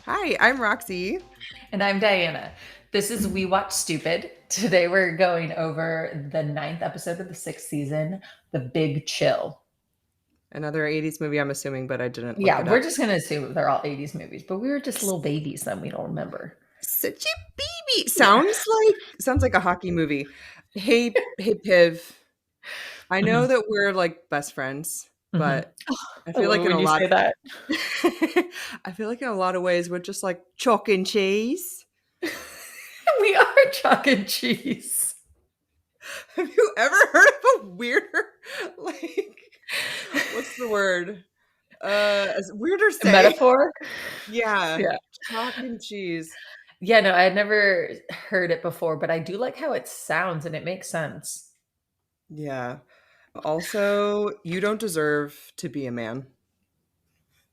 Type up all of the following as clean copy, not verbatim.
Hi, I'm Roxy. And I'm Diana. This is We Watch Stupid. Today we're going over the 9th episode of the 6th season, The Big Chill. Another 80s movie, I'm assuming, but I didn't look Yeah, it we're up. just going to assume they're all 80s movies, but we were just little babies then. We don't remember. Such a baby. Sounds like a hockey movie. Hey, Piv. I know Mhm. that we're like best friends, Mhm. but I I feel love like it in when a you lot say that. I feel like in a lot of ways we're just like chalk and cheese. We are chalk and cheese. Have you ever heard of a weirder like what's the word? As weirder A say. metaphor? Yeah. Yeah. Chalk and cheese. Yeah, no, I had never heard it before, but I do like how it sounds and it makes sense. Yeah. Also, you don't deserve to be a man.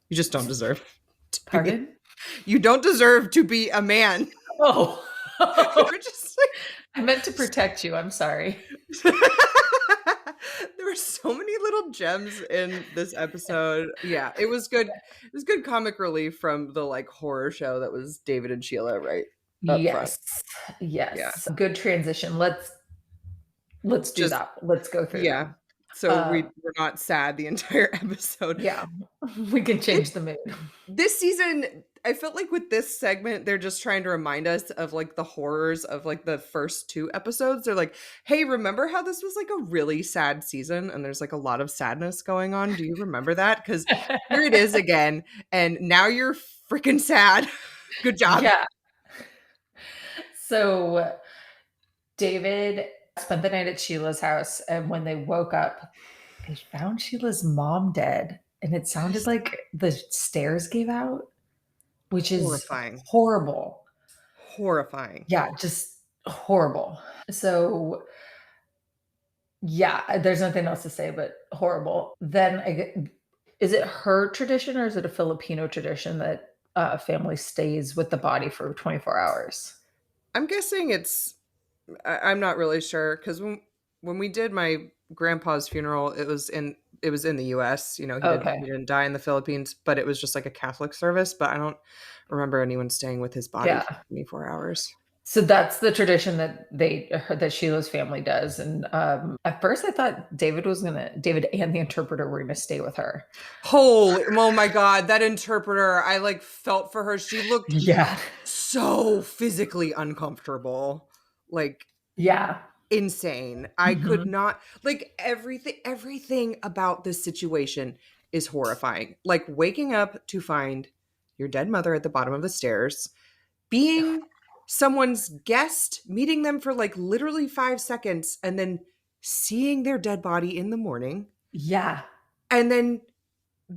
You just don't deserve to be. Pardon? You don't deserve to be a man. Oh, You're just I meant to protect you. I'm sorry. like there were so many little gems in this episode. Yeah, it was good. It was good comic relief from the like horror show that was David and Sheila right up front. Yes. Yeah. Yes. Good transition. Let's do Just that. Let's go through yeah. them. So Uh, we're not sad the entire episode. yeah. We can This change the mood. this season, I felt like with this segment, they're just trying to remind us of like the horrors of like the first two episodes. They're like, hey, remember how this was like a really sad season and there's like a lot of sadness going on? Do you remember that? Because here it is again. And now you're freaking sad. Good job. Yeah. So David spent the night at Sheila's house, and when they woke up, they found Sheila's mom dead. And it sounded Yes. like the stairs gave out, which is Horrifying. horrible. Horrifying. Yeah, just horrible. So yeah, there's nothing else to say but horrible. Then is it her tradition or is it a Filipino tradition that a family stays with the body for 24 hours? I'm guessing I'm not really sure because when we did my grandpa's funeral, it was in the U.S. You know, Okay. he didn't die in the Philippines, but it was just like a Catholic service. But I don't remember anyone staying with his body Yeah. for 24 hours. So that's the tradition that that Sheila's family does. And at first I thought David and the interpreter were gonna stay with her. Holy, oh my God, that interpreter! I like felt for her. She looked Yeah. so physically uncomfortable, like Yeah. insane. I could Mhm. not like everything about this situation is horrifying. Like waking up to find your dead mother at the bottom of the stairs, being someone's guest, meeting them for like literally 5 seconds and then seeing their dead body in the morning, Yeah. and then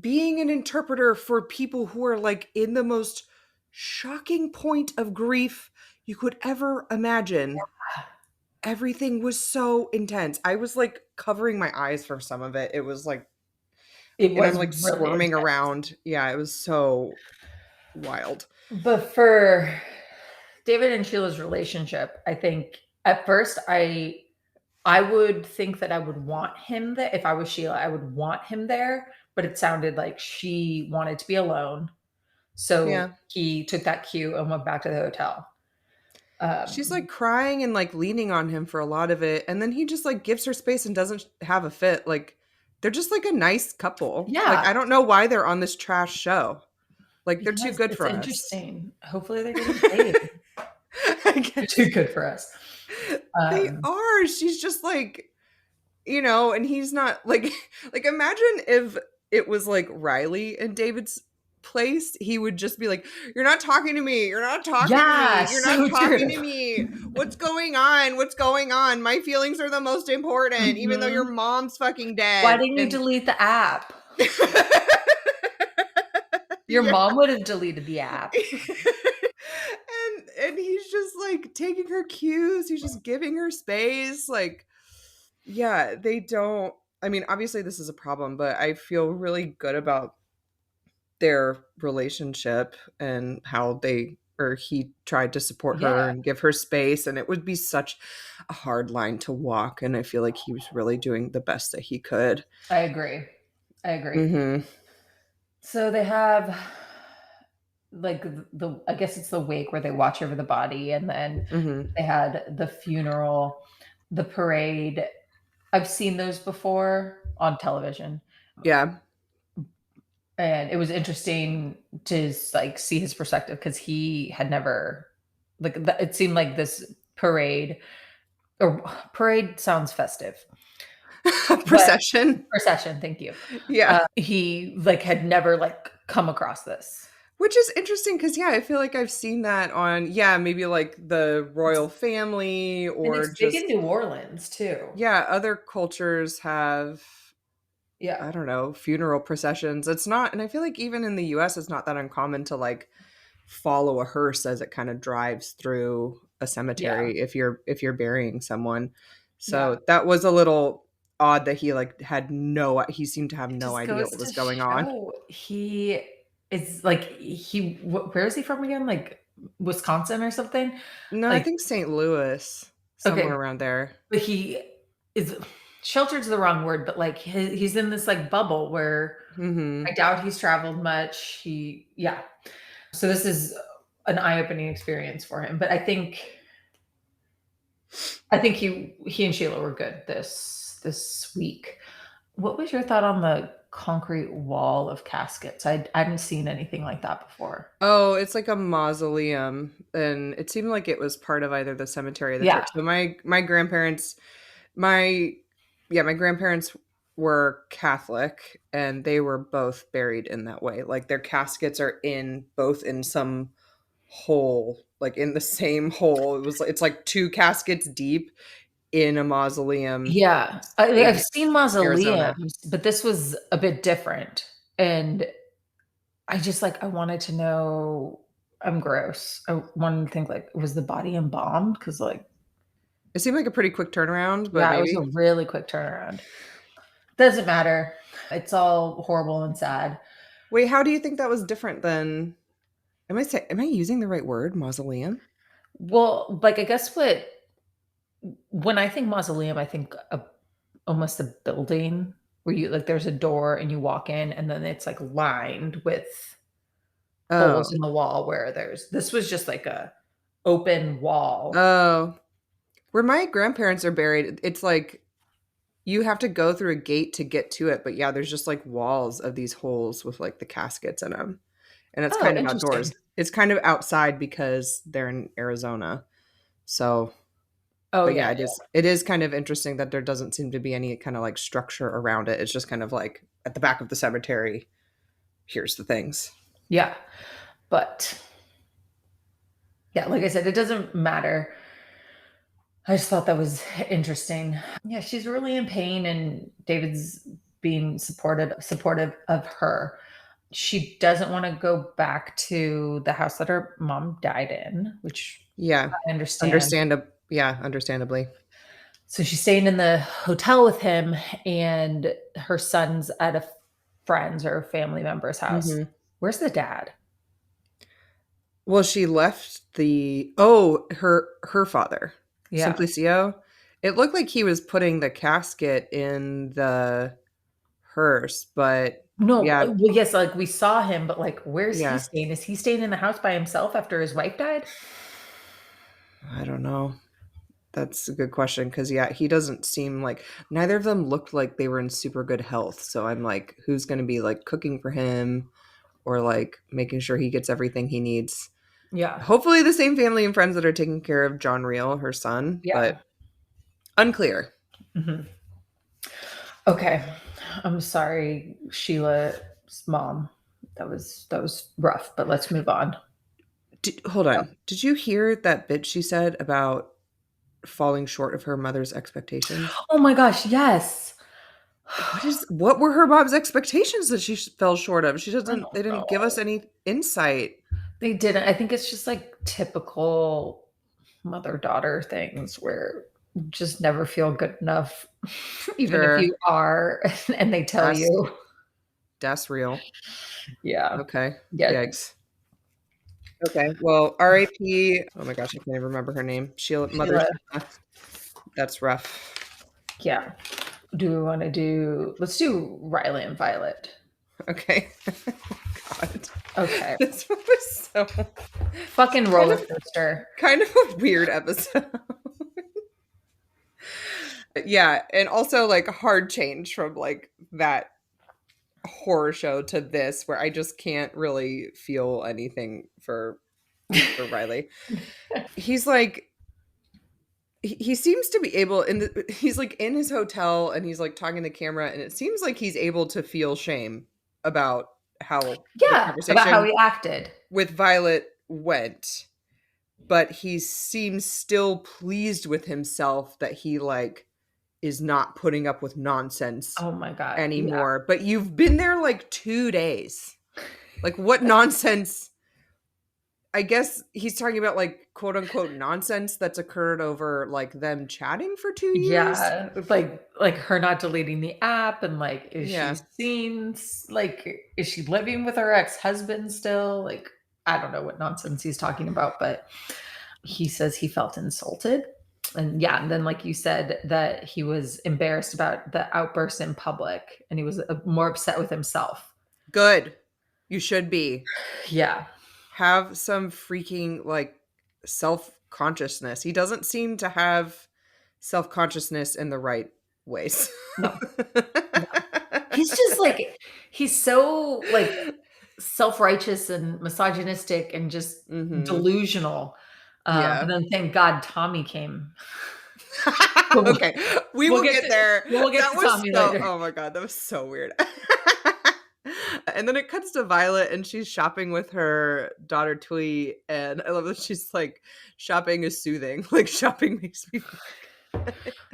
being an interpreter for people who are like in the most shocking point of grief you could ever imagine. Everything was so intense. I was like covering my eyes for some of it. It was like, It and I'm was like really squirming intense. around. Yeah, it was so wild. But for David and Sheila's relationship, I think at first I would think that I would want him there. If I was Sheila, I would want him there, but it sounded like she wanted to be alone. So Yeah. he took that cue and went back to the hotel. She's like Um, crying and like leaning on him for a lot of it. And then he just like gives her space and doesn't have a fit. Like they're just like a nice couple. Like yeah, I don't know why they're on this trash show. Like they're too yes, good it's for us. interesting. Hopefully they're getting paid. I They're guess too good for us. they Um, are. She's just like, you know, and he's not like like imagine if it was like Riley in David's place, he would just be like, "You're not talking to me. You're not talking to yeah, me. You're not so talking true. to me. What's going on? What's going on? My feelings are the most important, even though your Mhm. mom's fucking Why dead." didn't you And delete the app? Your yeah. mom would have deleted the app. And he's just like taking her cues. He's just giving her space. Like, yeah, they don't. I mean, obviously this is a problem, but I feel really good about their relationship and how they or he tried to support her Yeah, and give her space, and it would be such a hard line to walk, and I feel like he was really doing the best that he could. I agree. I agree. Mhm. So they have like the I guess it's the wake where they watch over the body, and then Mhm. they had the funeral, the parade. I've seen those before on television, Yeah. and it was interesting to like see his perspective because he had never it seemed like this parade or parade sounds festive, but Procession. procession, thank you. Yeah. He like had never like come across this. Which is interesting because, yeah, I feel like I've seen that on, yeah, maybe like the royal family And or it's big in just, New Orleans too. yeah, other cultures have, Yeah. I don't know, funeral processions. It's not, and I feel like even in the US, it's not that uncommon to like follow a hearse as it kind of drives through a Yeah. cemetery if you're burying someone. Yeah. So that was a little odd that he like he seemed to have It no just idea goes what to was going on. show he is like where is he from again? Like Wisconsin or something? No, I Like, think St. Louis, somewhere okay, around there. but he is sheltered's the wrong word, but like he's in this like bubble where I Mhm. doubt he's traveled much. Yeah. So this is an eye-opening experience for him. But I think he and Sheila were good this week. What was your thought on the concrete wall of caskets? I hadn't seen anything like that before. Oh, it's like a mausoleum, and it seemed like it was part of either the cemetery or the Yeah. church. So my grandparents, my yeah, my grandparents were Catholic, and they were both buried in that way. Like their caskets are in both in some hole, like in the same hole. It's like two caskets deep in a mausoleum Yeah. I've in seen Arizona. mausoleums, but this was a bit different. And I wanted to know. I'm gross. I wanted to think like, was the body embalmed? Because like, It seemed like a pretty quick turnaround, but yeah, it was a maybe. really quick turnaround. Doesn't matter. It's all horrible and sad. Wait, how do you think that was different than am I using the right word? Mausoleum? Well, like I guess when I think mausoleum, I think almost a building where you like there's a door and you walk in and then it's like lined with holes Oh. in the wall where this was just like a open wall. Oh. Where my grandparents are buried, it's like you have to go through a gate to get to it, but yeah, there's just like walls of these holes with like the caskets in them. And it's Oh, kind of interesting. outdoors. It's kind of outside because they're in Arizona. So, Oh but yeah, yeah, it is kind of interesting that there doesn't seem to be any kind of like structure around it. It's just kind of like at the back of the cemetery, here's the things. yeah. But yeah, like I said, it doesn't matter. I just thought that was interesting. Yeah, she's really in pain, and David's being supportive of her. She doesn't want to go back to the house that her mom died in, which Yeah. I understand. Yeah, understandably. So she's staying in the hotel with him, and her son's at a friend's or family member's house. Mhm. Where's the dad? Well, she left her father, Yeah. Simplicio. It looked like he was putting the casket in the hearse, but No, yeah, well, yes, like we saw him, but like, where's he yeah. staying? Is he staying in the house by himself after his wife died? I don't know. That's a good question because yeah, he doesn't seem like neither of them looked like they were in super good health. So I'm like, who's going to be like cooking for him or like making sure he gets everything he needs? Yeah. Hopefully, the same family and friends that are taking care of John Reel, her son, Yeah. but unclear. Mhm. Okay. I'm sorry, Sheila's mom. That was rough, but let's move on. Hold on. Did you hear that bit she said about falling short of her mother's expectations? Oh my gosh, yes. What were her mom's expectations that she fell short of? I They don't didn't give us know. any insight. They didn't. I think it's just like typical mother-daughter things where you just never feel good enough, even if Sure. you are, and they tell That's you. that's real. Yeah. Okay. Yeah. Yikes. Okay. Well, R.I.P. Oh my gosh, I can't even remember her name. Sheila, Mother Sheila. Sheila. That's rough. Yeah. Do we wanna do let's do Riley and Violet. Okay. God. Okay. This one was so Fucking kind roller of coaster. kind of a weird episode. Yeah, and also like a hard change from like that horror show to this where I just can't really feel anything for Riley. He's like he seems to be able he's like in his hotel and he's like talking to the camera and it seems like he's able to feel shame about how the Yeah, about how conversation he acted. with Violet went, but he seems still pleased with himself that he like is not putting up with nonsense Oh my God. Yeah. anymore. But you've been there like 2 days. Like what nonsense? I guess he's talking about like quote unquote nonsense that's occurred over like them chatting for 2 years. Yeah. Like her not deleting the app and like, is she Yeah. seen like, is she living with her ex-husband still? Like, I don't know what nonsense he's talking about, but he says he felt insulted. And yeah, and then like you said, that he was embarrassed about the outburst in public and he was more upset with himself. Good. You should be. Yeah. Have some freaking like self-consciousness. He doesn't seem to have self-consciousness in the right ways. No. No. He's just like, he's so like self-righteous and misogynistic and just Mhm. delusional. But Yeah. then thank God Tommy came. But we'll, Okay. We we'll will get get there. to That was Tommy so later. oh my god, that was so weird. And then it cuts to Violet and she's shopping with her daughter Twee and I love that she's like shopping is soothing. Like shopping makes me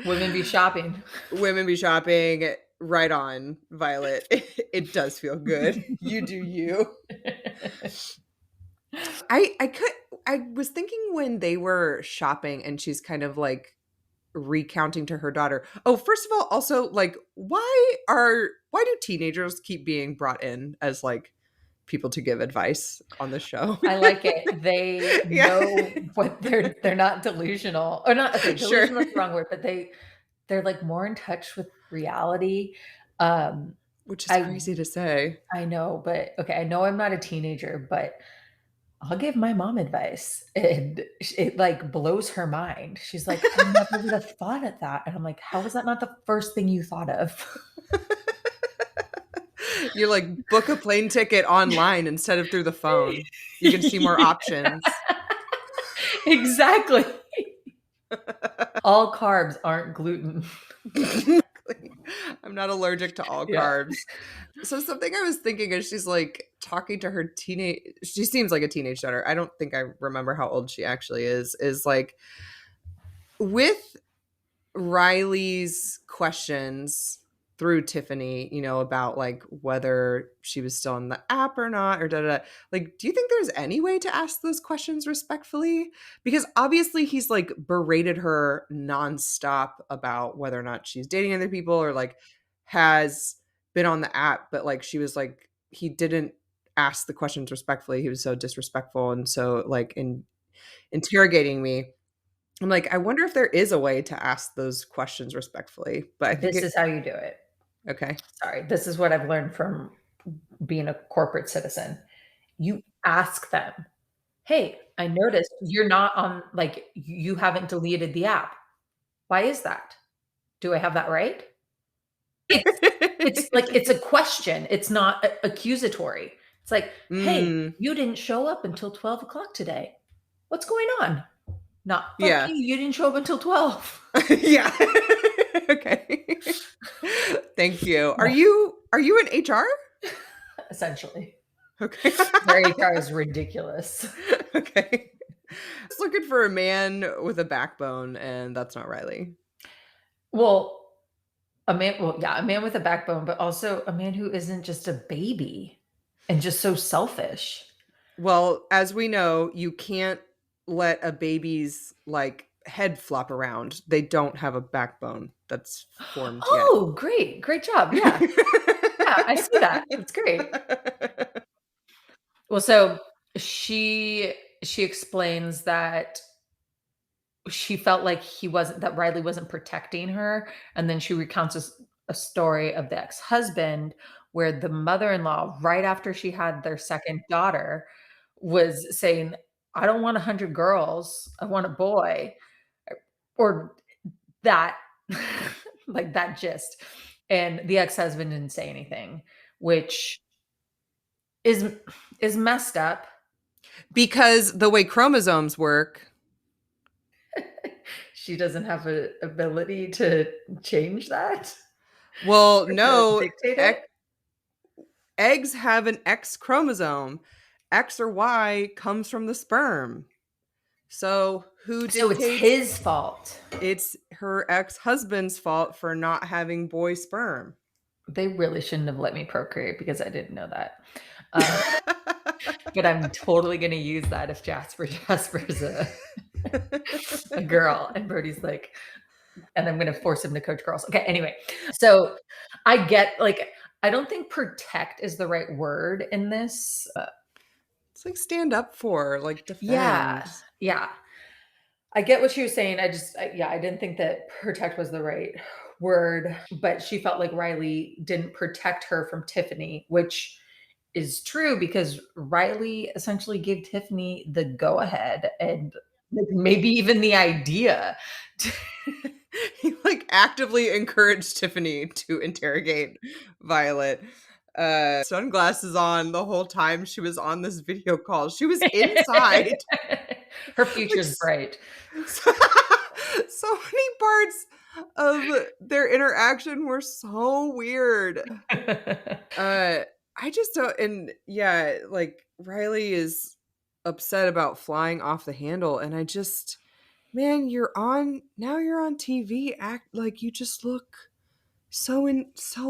Women be shopping. women be shopping right on Violet. It does feel good. You do you. I was thinking when they were shopping and she's kind of like recounting to her daughter. Oh, first of all, also like why do teenagers keep being brought in as like people to give advice on the show? I like it. They Yeah. know what they're not delusional or not. Okay, Sure. delusional is the wrong word, but they're like more in touch with reality. Um, Which is I crazy to say. I know, but okay, I know I'm not a teenager, but I'll give my mom advice, and it, like, blows her mind. She's like, "I never would have thought of that," and I'm like, "How was that not the first thing you thought of?" You're like book a plane ticket online instead of through the phone. You can see more Yeah, options. exactly. All carbs aren't gluten. I'm not allergic to all Yeah. carbs. So something I was thinking is she's like talking to her she seems like a teenage daughter. I don't think I remember how old she actually is like with Riley's questions through Tiffany, about like whether she was still on the app or not, or da da. Like, do you think there's any way to ask those questions respectfully? Because obviously he's like berated her nonstop about whether or not she's dating other people or like has been on the app, but like she was like he didn't ask the questions respectfully. He was so disrespectful and so like interrogating me. I'm like, I wonder if there is a way to ask those questions respectfully, but I think This it is how you do it. okay. Sorry, this is what I've learned from being a corporate citizen. You ask them, "Hey, I noticed you're not on like, you haven't deleted the app. Why is that? Do I have that right?" It's it's like it's a question. It's not accusatory. It's like, "Hey, Mm, you didn't show up until 12 o'clock today. What's going on?" Not, "Fuck yeah. you, you didn't show up until 12." Yeah. Okay. Thank you. Are Yeah, you in HR? essentially. Okay. Their HR is ridiculous. Okay. Just looking for a man with a backbone, and that's not Riley. Well, yeah, a man with a backbone, but also a man who isn't just a baby and just so selfish. Well, as we know, you can't let a baby's like head flop around. They don't have a backbone that's formed yet. Oh, great. Great job. Yeah. Yeah, I see that. That's great. Well, so she explains that she felt like that Riley wasn't protecting her, and then she recounts a story of the ex-husband where the mother-in-law, right after she had their second daughter, was saying, "I don't want 100 girls, I want a boy," or that like that gist, and the ex-husband didn't say anything, which is is messed up. Because the way chromosomes work. She doesn't have a ability to change that Well, or to no, dictate it? eggs have an X chromosome. X or Y comes from the sperm. So who So it's dictates? his fault. It's her ex-husband's fault for not having boy sperm. They really shouldn't have let me procreate because I didn't know that. But I'm totally gonna use that if Jasper's a girl and Brody's like, and I'm gonna force him to coach girls. Okay, anyway. So I get like I don't think protect is the right word in this. It's like stand up for, like Yeah. defend. Yeah. I get what she was saying. Yeah, I didn't think that protect was the right word, but she felt like Riley didn't protect her from Tiffany, which is true because Riley essentially gave Tiffany the go ahead and like maybe even the idea. He like actively encouraged Tiffany to interrogate Violet. Sunglasses on the whole time she was on this video call. She was inside. Her Like future's bright. so, so many parts of their interaction were so weird. I just don't, and yeah, like Riley is upset about flying off the handle, and I just, man, you're on TV, act like you just look so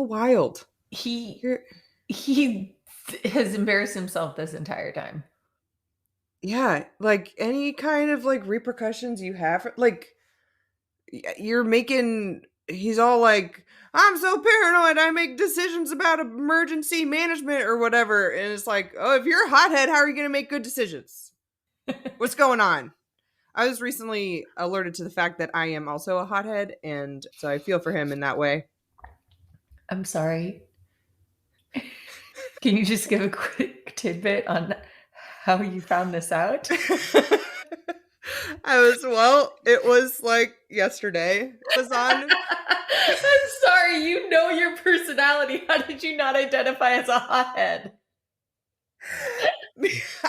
wild. He You're he has embarrassed himself this entire time. Yeah, like any kind of like repercussions you have, like you're making. He's all like, "I'm so paranoid. I make decisions about emergency management or whatever," and it's like, "Oh, if you're a hothead, how are you going to make good decisions? What's going on?" I was recently alerted to the fact that I am also a hothead, and so I feel for him in that way. I'm sorry. Can you just give a quick tidbit on how you found this out? It was like yesterday. It was on. I'm sorry, you know your personality. How did you not identify as a hothead?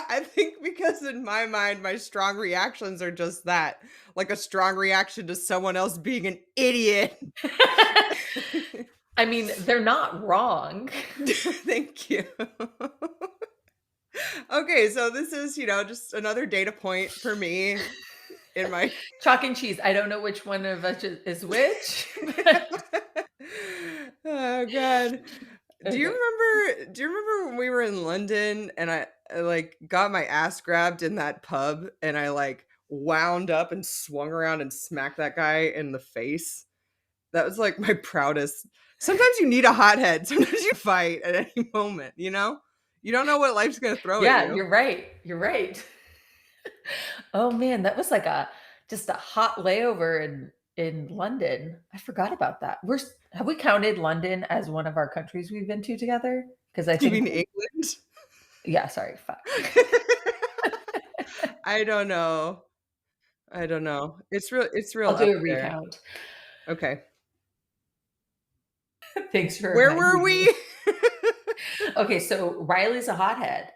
I think because in my mind, my strong reactions are just that, like a strong reaction to someone else being an idiot. I mean, they're not wrong. Thank you. Okay, so this is, just another data point for me in my Chalk and cheese. I don't know which one of us is which. But Oh god. Do you okay. remember when we were in London and I like got my ass grabbed in that pub and I like wound up and swung around and smacked that guy in the face? That was like my proudest. Sometimes you need a hothead. Sometimes you fight at any moment, you know? You don't know what life's going to throw at Yeah, you. you're right. You're right. Oh man, that was like a just a hot layover in London. I forgot about that. Have we counted London as one of our countries we've been to together? Because I You think mean England? yeah, sorry, fuck. I don't know. I don't know. It's real I'll do up a there. recount. Okay. Thanks for Where were reminding me. we? Okay, so Riley's a hothead.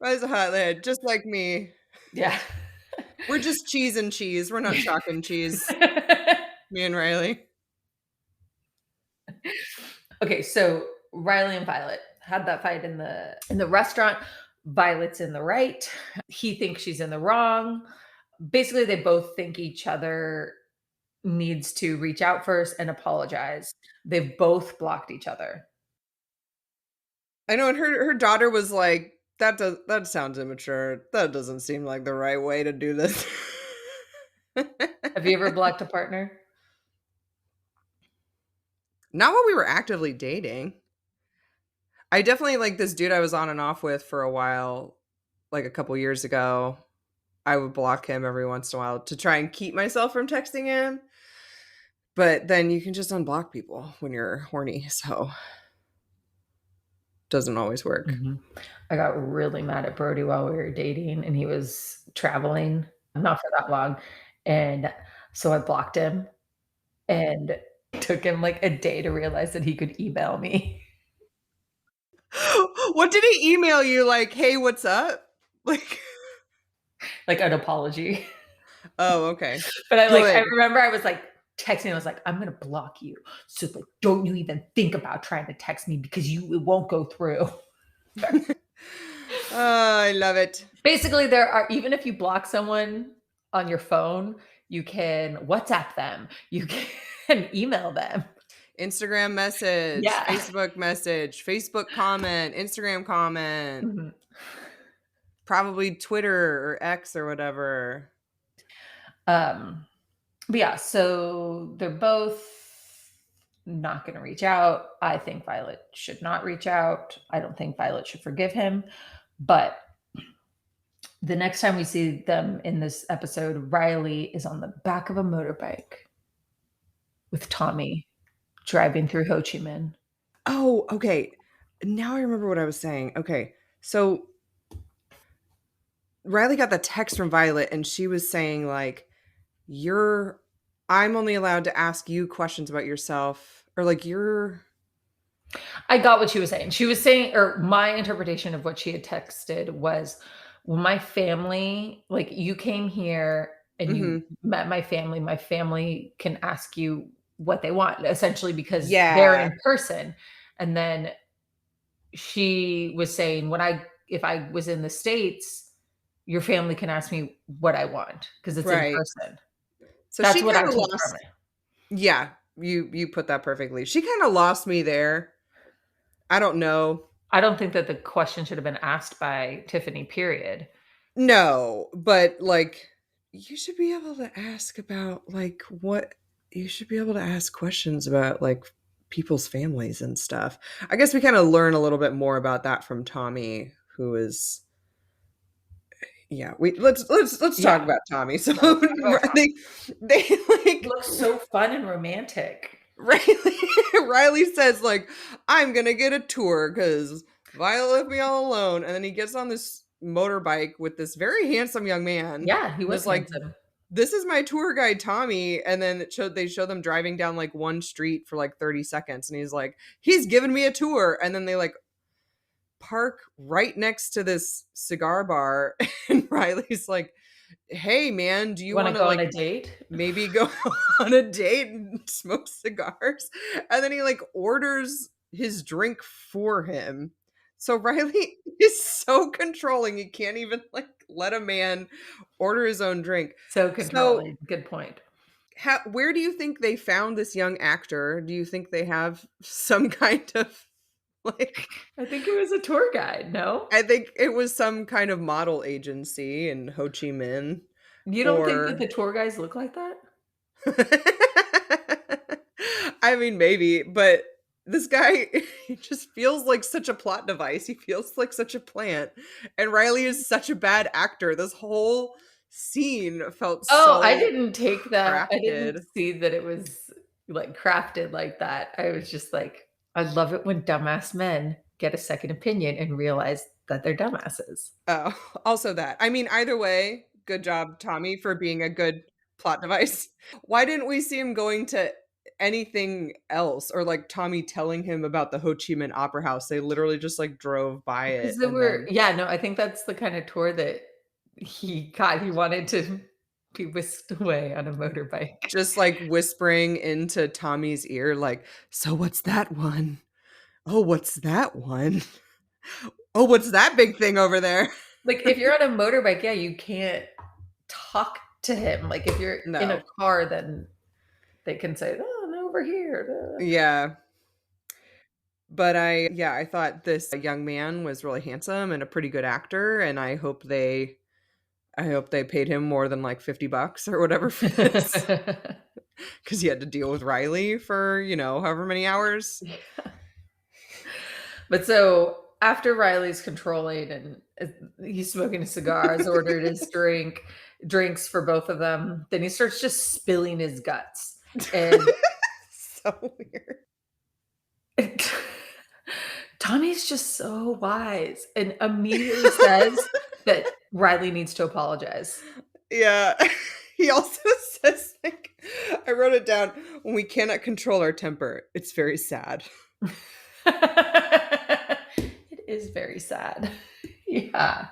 Rise a hothead, just like me. Yeah. We're just cheese and cheese. We're not chalk and cheese. Me and Riley. Okay, so Riley and Violet had that fight in the restaurant. Violet's in the right. He thinks she's in the wrong. Basically, they both think each other needs to reach out first and apologize. They've both blocked each other. I know, and her daughter was like, that sounds immature. That doesn't seem like the right way to do this. Have you ever blocked a partner? Not while we were actively dating. I definitely like this dude I was on and off with for a while, like a couple years ago. I would block him every once in a while to try and keep myself from texting him. But then you can just unblock people when you're horny. So doesn't always work. Mhm. I got really mad at Brody while we were dating, and he was traveling, not for that long, and so I blocked him, and it took him, like, a day to realize that he could email me, What did he email you? Like, hey, what's up? Like, like, an apology. oh, okay. But I Good. remember I was, like, texting, I was like, "I'm gonna block you, so, like, don't you even think about trying to text me because it won't go through." Oh, I love it. Basically, there are even if you block someone on your phone, you can WhatsApp them, you can email them. Instagram message, Yeah. Facebook comment, Instagram comment, Mhm. probably Twitter or X or whatever. Um, but yeah, so they're both not gonna reach out. I think Violet should not reach out. I don't think Violet should forgive him. But the next time we see them in this episode, Riley is on the back of a motorbike with Tommy driving through Ho Chi Minh. Oh, okay. Now I remember what I was saying. Okay. So Riley got the text from Violet and she was saying like you're I'm only allowed to ask you questions about yourself or like you're I got what she was saying. She was saying, or my interpretation of what she had texted was, well, my family, like you came here and you Mhm. met my family can ask you what they want, essentially because they're Yeah. in person. And then she was saying, if I was in the States, your family can ask me what I want because it's in Right. person. So That's she what I kind of took from lost it. yeah, you put that perfectly. She kind of lost me there. I don't know. I don't think that the question should have been asked by Tiffany, period. No, but like you should be able to ask about like what you should be able to ask questions about like people's families and stuff. I guess we kind of learn a little bit more about that from Tommy, who is yeah, we let's talk Yeah. about Tommy. So Yeah, let's talk about Tommy. they He like looks so fun and romantic. Riley Riley says like I'm gonna get a tour because Violet left me all alone, and then he gets on this motorbike with this very handsome young man Yeah, he and was is like, handsome. "This is my tour guide Tommy," and then they show them driving down like one street for like 30 seconds, and he's like, "He's giving me a tour," and then they like park right next to this cigar bar, and Riley's like, "Hey man, do you Wanna want to go on like a date? maybe go on a date and smoke cigars?" And then he like orders his drink for him. So Riley is so controlling, he can't even like let a man order his own drink. So So, controlling, good point. where do you think they found this young actor? Do you think they have some kind of like I think it was a tour guide, no? I think it was some kind of model agency in Ho Chi Minh You don't think that or the tour guides look like that? I mean, maybe, but this guy, he just feels like such a plot device. He feels like such a plant. And Riley is such a bad actor. This whole scene felt Oh, I so didn't take that I didn't crafted. see that it was, like, crafted like that. I was just like, I love it when dumbass men get a second opinion and realize that they're dumbasses. Oh, also that. I mean, either way, good job, Tommy, for being a good plot device. Why didn't we see him going to anything else or like Tommy telling him about the Ho Chi Minh Opera House? They literally just like drove by Because it there and were then yeah, no, I think that's the kinda tour that he got. He wanted to be whisked away on a motorbike. just like whispering into Tommy's ear, like, so what's that one? Oh, what's that one? Oh, what's that big thing over there? Like, if you're on a motorbike, yeah, you can't talk to him. Like, if you're in a No. car, then they can say, "Oh, no, over here." Yeah. But yeah, I thought this young man was really handsome and a pretty good actor, and I hope they paid him more than like 50 bucks or whatever for this because he had to deal with Riley for, however many hours. But so after Riley's controlling and he's smoking his cigars, ordered his drinks for both of them, then he starts just spilling his guts. And So weird. Tommy's just so wise and immediately says that Riley needs to apologize. Yeah. He also says, like, I wrote it down, when we cannot control our temper, it's very sad. It is very sad. Yeah.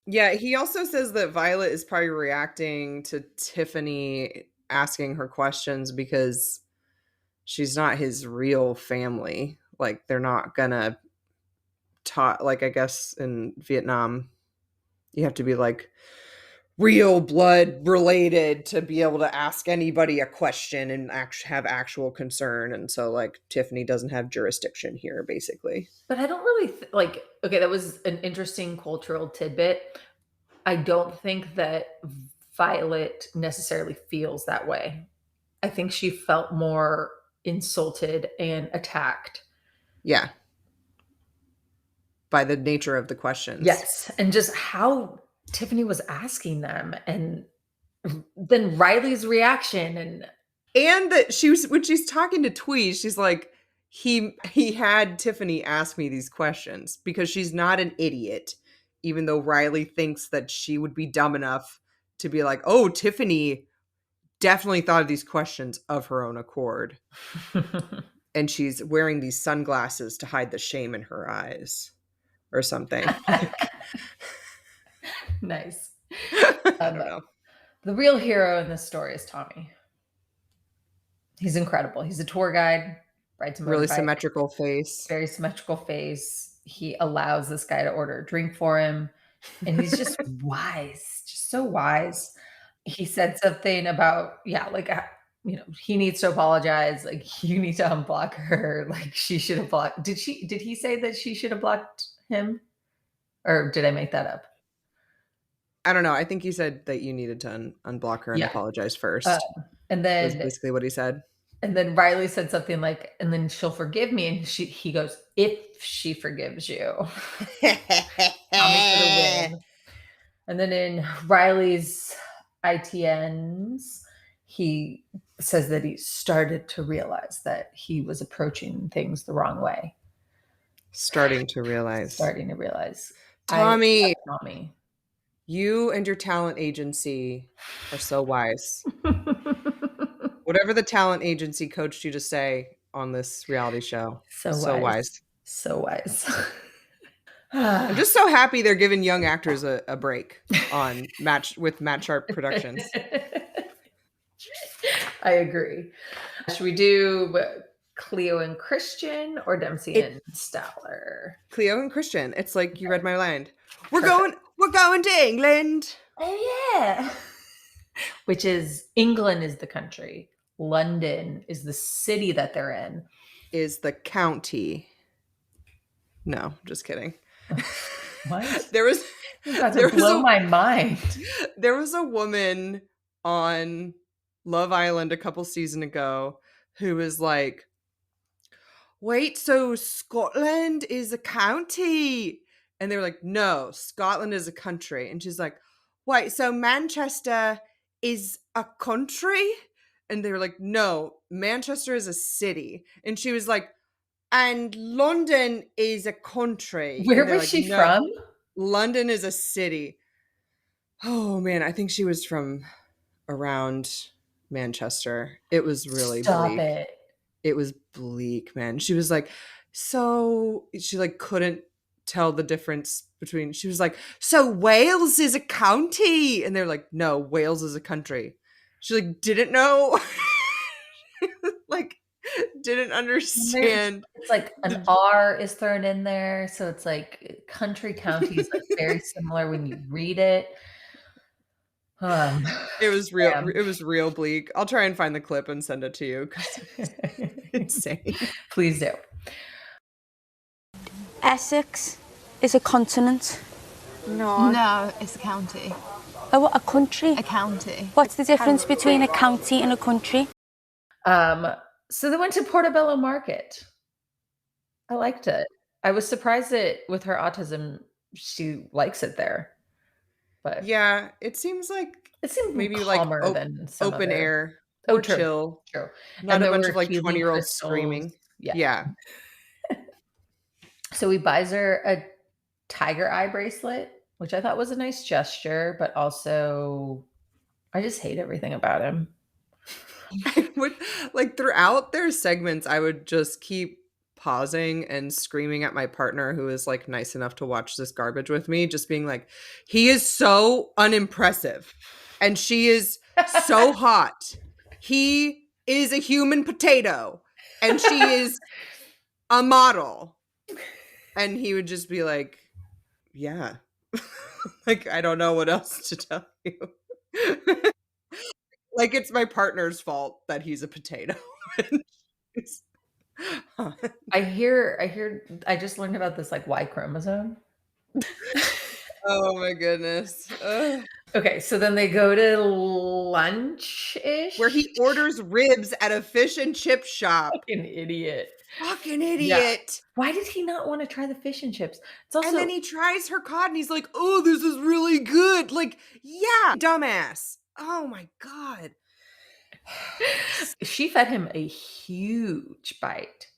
Yeah, he also says that Violet is probably reacting to Tiffany asking her questions because she's not his real family. Like, they're not gonna talk. Like, I guess in Vietnam, you have to be like real blood related to be able to ask anybody a question and have actual concern. And so, like, Tiffany doesn't have jurisdiction here, basically. But I don't really like, okay, that was an interesting cultural tidbit. I don't think that Violet necessarily feels that way. I think she felt more insulted and attacked. Yeah. By the nature of the questions. Yes. And just how Tiffany was asking them, and then Riley's reaction. And that she was, when she's talking to Twee, she's like, he had Tiffany ask me these questions because she's not an idiot, even though Riley thinks that she would be dumb enough to be like, oh, Tiffany definitely thought of these questions of her own accord. And she's wearing these sunglasses to hide the shame in her eyes or something. Nice. I don't know. The real hero in this story is Tommy. He's incredible. He's a tour guide, rides a motorbike. Really symmetrical face. Very symmetrical face. He allows this guy to order a drink for him. And he's just wise, just so wise. He said something about, yeah, like, he needs to apologize. Like, you need to unblock her. Like, she should have blocked. Did he say that she should have blocked him? Or did I make that up? I don't know. I think he said that you needed to unblock her and apologize first. And then that's basically what he said. And then Riley said something like, and then she'll forgive me. And he goes, if she forgives you. And then in Riley's ITNs, he says that he started to realize that he was approaching things the wrong way. Starting to realize. Tommy. You and your talent agency are so wise. Whatever the talent agency coached you to say on this reality show. So wise. So wise. I'm just so happy they're giving young actors a break on with Matt Sharp Productions. I agree. Should we do Cleo and Christian or Dempsey and Statler? Cleo and Christian. It's like you read my mind. We're going to England. Oh yeah. Which is, England is the country. London is the city that they're in. Is the county. No, just kidding. What? There was my mind. There was a woman on Love Island a couple seasons ago who was like, wait, so Scotland is a county? And they were like, no, Scotland is a country. And she's like, wait, so Manchester is a country? And they were like, no, Manchester is a city. And she was like, and London is a country. Where was she from? London is a city. Oh man, I think she was from around Manchester. It was really bleak. It was bleak, man. She was like, so she like couldn't tell the difference between, she was like, so Wales is a county. And they're like, no, Wales is a country. She like didn't know. Like didn't understand. It's like an R is thrown in there, so it's like country county is like very similar when you read it. It was real. Yeah. It was real bleak. I'll try and find the clip and send it to you because it's insane. Please do. Essex is a continent. No, it's a county. Oh, what, a country? A county. What's the difference between a county and a country? So they went to Portobello Market. I liked it. I was surprised that with her autism, she likes it there. But yeah, it seemed maybe like than open air. Oh, true. Chill. True. Not a bunch of like 20-year-olds screaming. Yeah. So he buys her a tiger eye bracelet, which I thought was a nice gesture, but also I just hate everything about him. I would like throughout their segments, I would just keep pausing and screaming at my partner who is like nice enough to watch this garbage with me, just being like, he is so unimpressive and she is so hot. He is a human potato and she is a model. And he would just be like, yeah. Like, I don't know what else to tell you. Like, it's my partner's fault that he's a potato. I just learned about this like Y chromosome. Oh my goodness. Ugh. Okay, so then they go to lunch-ish. Where he orders ribs at a fish and chip shop. Fucking idiot. Fucking Yeah. idiot. Why did he not want to try the fish and chips? It's also And then he tries her cod and he's like, oh, this is really good. Like, yeah, dumbass. Oh my God. she fed him a huge bite.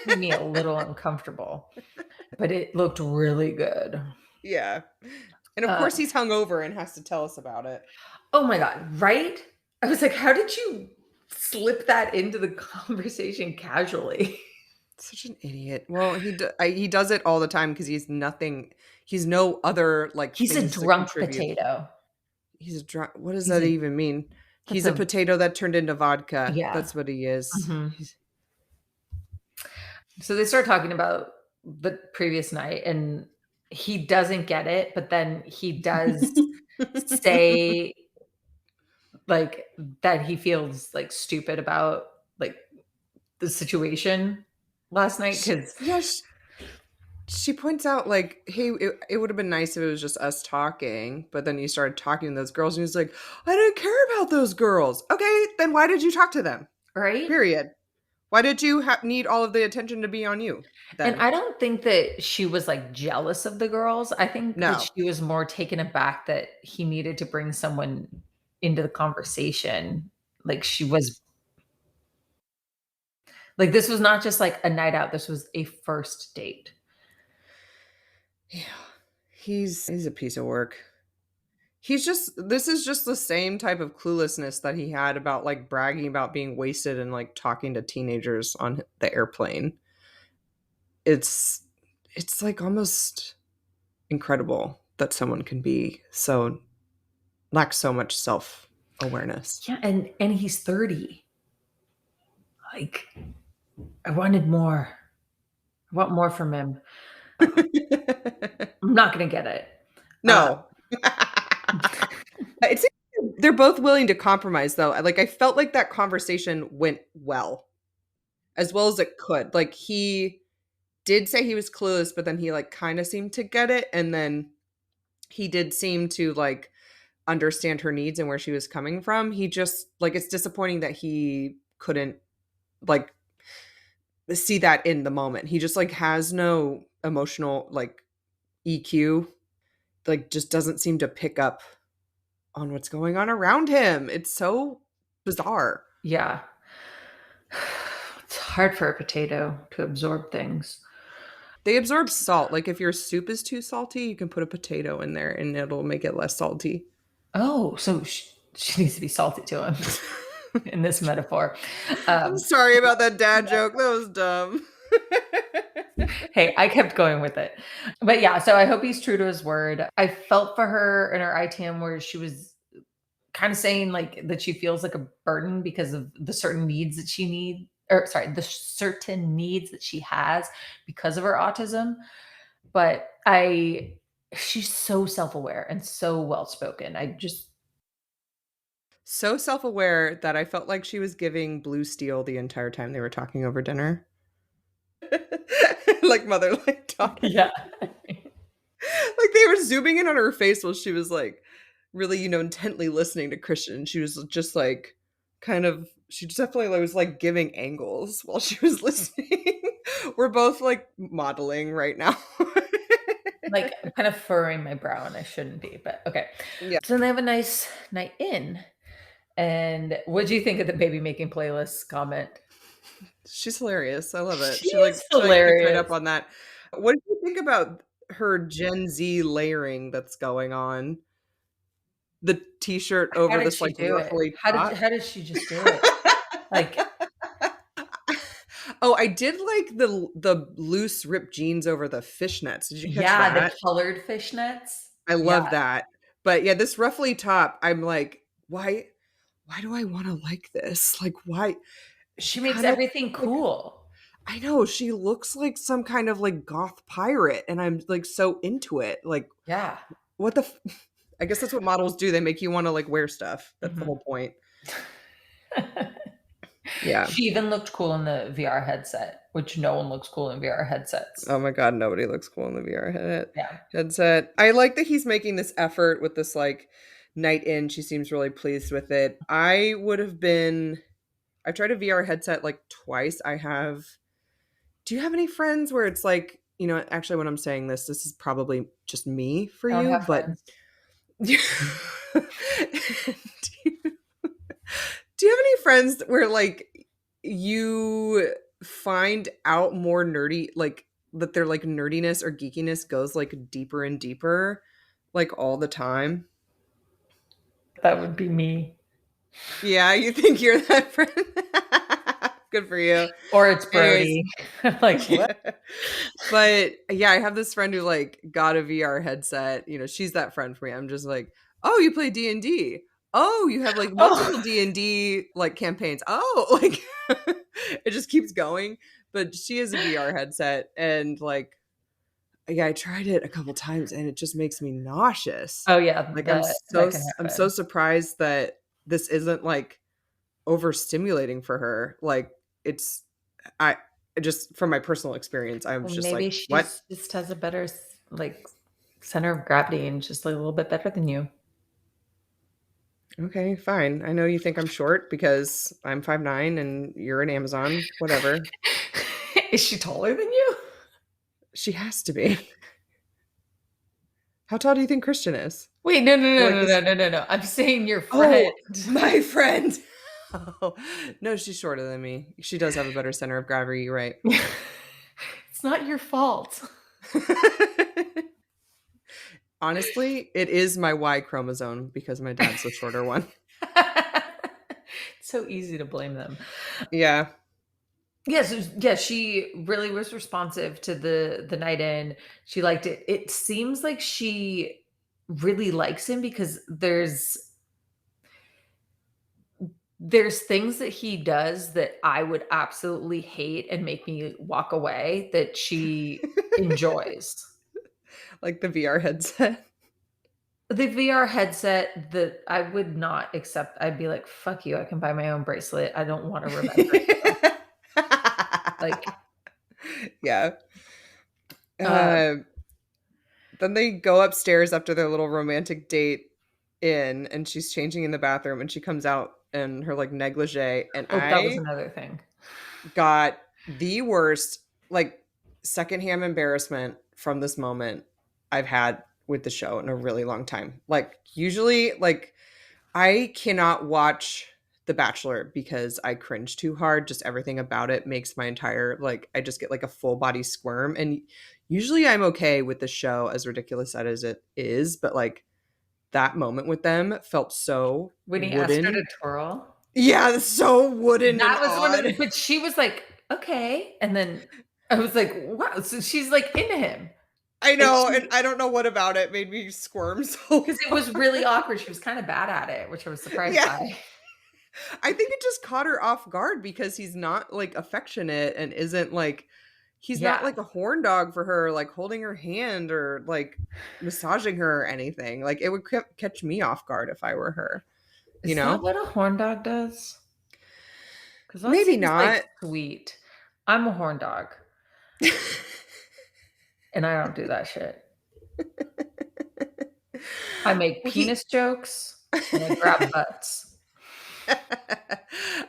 Made me a little uncomfortable, but it looked really good. Yeah. And of course he's hungover and has to tell us about it. Oh my God, right? I was like, how did you slip that into the conversation casually? Such an idiot. Well, he does it all the time because he's nothing. He's no other like. He's a things to drunk contribute. potato. He's a drunk. What does that even mean? He's a a potato that turned into vodka. Yeah. That's what he is. So they start talking about the previous night and he doesn't get it, but then he does say like that he feels like stupid about like the situation last night because she points out like, hey, it would have been nice if it was just us talking, but then you started talking to those girls and he's like, I didn't care about those girls. Okay, then why did you talk to them? Right? Period. Why did you need all of the attention to be on you then? And I don't think that she was like jealous of the girls. I think that she was more taken aback that he needed to bring someone into the conversation. Like she was like, this was not just like a night out. This was a first date. Yeah. He's a piece of work. This is just the same type of cluelessness that he had about like bragging about being wasted and like talking to teenagers on the airplane. It's like almost incredible that someone can be lack so much self-awareness. Yeah, and he's 30. Like, I wanted more. I want more from him. I'm not gonna get it. No. It's they're both willing to compromise though. Like I felt like that conversation went well as it could. Like he did say he was clueless, but then he like kind of seemed to get it, and then he did seem to like understand her needs and where she was coming from. He just like, it's disappointing that he couldn't like see that in the moment. He just like has no emotional like EQ, like just doesn't seem to pick up on what's going on around him. It's so bizarre. Yeah. It's hard for a potato to absorb things. They absorb salt. Like if your soup is too salty, you can put a potato in there and it'll make it less salty. Oh, so she needs to be salty to him in this metaphor. I'm sorry about that dad joke. That was dumb. Hey, I kept going with it. But yeah, so I hope he's true to his word. I felt for her in her ITM where she was kind of saying like that she feels like a burden because of the certain needs that she needs, or sorry, the certain needs that she has because of her autism. But she's so self-aware and so well-spoken. So self-aware that I felt like she was giving Blue Steel the entire time they were talking over dinner. Like mother-like talking. Yeah. Like they were zooming in on her face while she was like really, intently listening to Christian. She was just like she definitely was like giving angles while she was listening. We're both like modeling right now. Like I'm kind of furrowing my brow and I shouldn't be, but okay. Yeah. So they have a nice night in. And what do you think of the baby making playlist comment? She's hilarious. I love it. She like hilarious. Picked right up on that. What do you think about her Gen Z layering that's going on? The t-shirt How over did this, she like, do it? ruffly top. How did she just do it? Like, Oh, I did like the loose ripped jeans over the fishnets. Did you catch yeah, the that? colored fishnets. I Yeah, love that. But yeah, this ruffly top, I'm like, why do I wanna like this? Like, why? she She makes kinda everything like cool. I know, she looks like some kind of, like, goth pirate, and I'm, like, so into it. Like, Yeah. what the f I guess that's what models do, they make you wanna, like, wear stuff. That's the Mhm. whole point. Yeah. She even looked cool in the VR headset, which no one looks cool in VR headsets. Oh my god, nobody looks cool in the VR Yeah. headset. I like that he's making this effort with this, like, night in, she seems really pleased with it. I've tried a VR headset, like, twice. Do you have any friends where it's like, actually, when I'm saying this is probably just me for I don't you, have but friends. do you do you have any friends where, like, you find out more nerdy, like, that their, like, nerdiness or geekiness goes, like, deeper and deeper, like, all the time? That would be me. Yeah, you think you're that friend? Good for you. Or it's Anyways, Brody. Like, what? but yeah, I have this friend who, like, got a VR headset. She's that friend for me. I'm just like, oh, you play D&D. Oh, you have, like, Oh, multiple D&D, like, campaigns. Oh, like, it just keeps going. But she has a VR headset, and, like, yeah, I tried it a couple times, and it just makes me nauseous. oh yeah, Like, that can I'm so happen. surprised that this isn't, like, overstimulating for her. Like, it's I just from my personal experience, I was Well, just like, maybe "What?" she's just has a better like center of gravity and just like a little bit better than you. Okay, fine. I know you think I'm short because I'm 5'9" and you're an Amazon, whatever. Is she taller than you? She has to be. How tall do you think Christian is? Wait, no, no, You're no, like no, this no, no, no, no. I'm saying your friend. Oh, my friend. Oh, no, she's shorter than me. She does have a better center of gravity, you're right. It's not your fault. Honestly, it is my Y chromosome because my dad's the shorter one. It's so easy to blame them. Yeah. Yes, yes, she really was responsive to the night in. She liked it. It seems like she really likes him because there's things that he does that I would absolutely hate and make me walk away that she enjoys. Like the VR headset. The VR headset that I would not accept. I'd be like, "Fuck you, I can buy my own bracelet. I don't wanna remember you." Like, Yeah. uh, Uh, then they go upstairs after their little romantic date and she's changing in the bathroom, and she comes out in her, like, negligee, and oh, that was I another thing. got the worst, like, secondhand embarrassment from this moment I've had with the show in a really long time. Like, usually, like, I cannot watch The Bachelor because I cringe too hard. Just everything about it makes my entire, like, I just get like a full body squirm. And usually I'm okay with the show, as ridiculous as it is, but like that moment with them felt so When he asked her to wooden. twirl, Yeah, so wooden and that was one of the odd. but she was like, "Okay," and then I was like, "Wow," so she's, like, into him, I and know, she and I don't know what about it made me squirm so because it was really awkward, she was kinda bad at it, which I was surprised yeah. by. I think it just caught her off guard because he's not, like, affectionate and isn't, like, he's not Yeah. like a horn dog for her, like, holding her hand or, like, massaging her or anything. Like, it would catch me off guard if I were her, you Is that know? what a horn dog does? Because that Maybe seems, like, not. sweet. I'm a horn dog, and I don't do that shit. I make Well, he penis jokes, and I grab butts,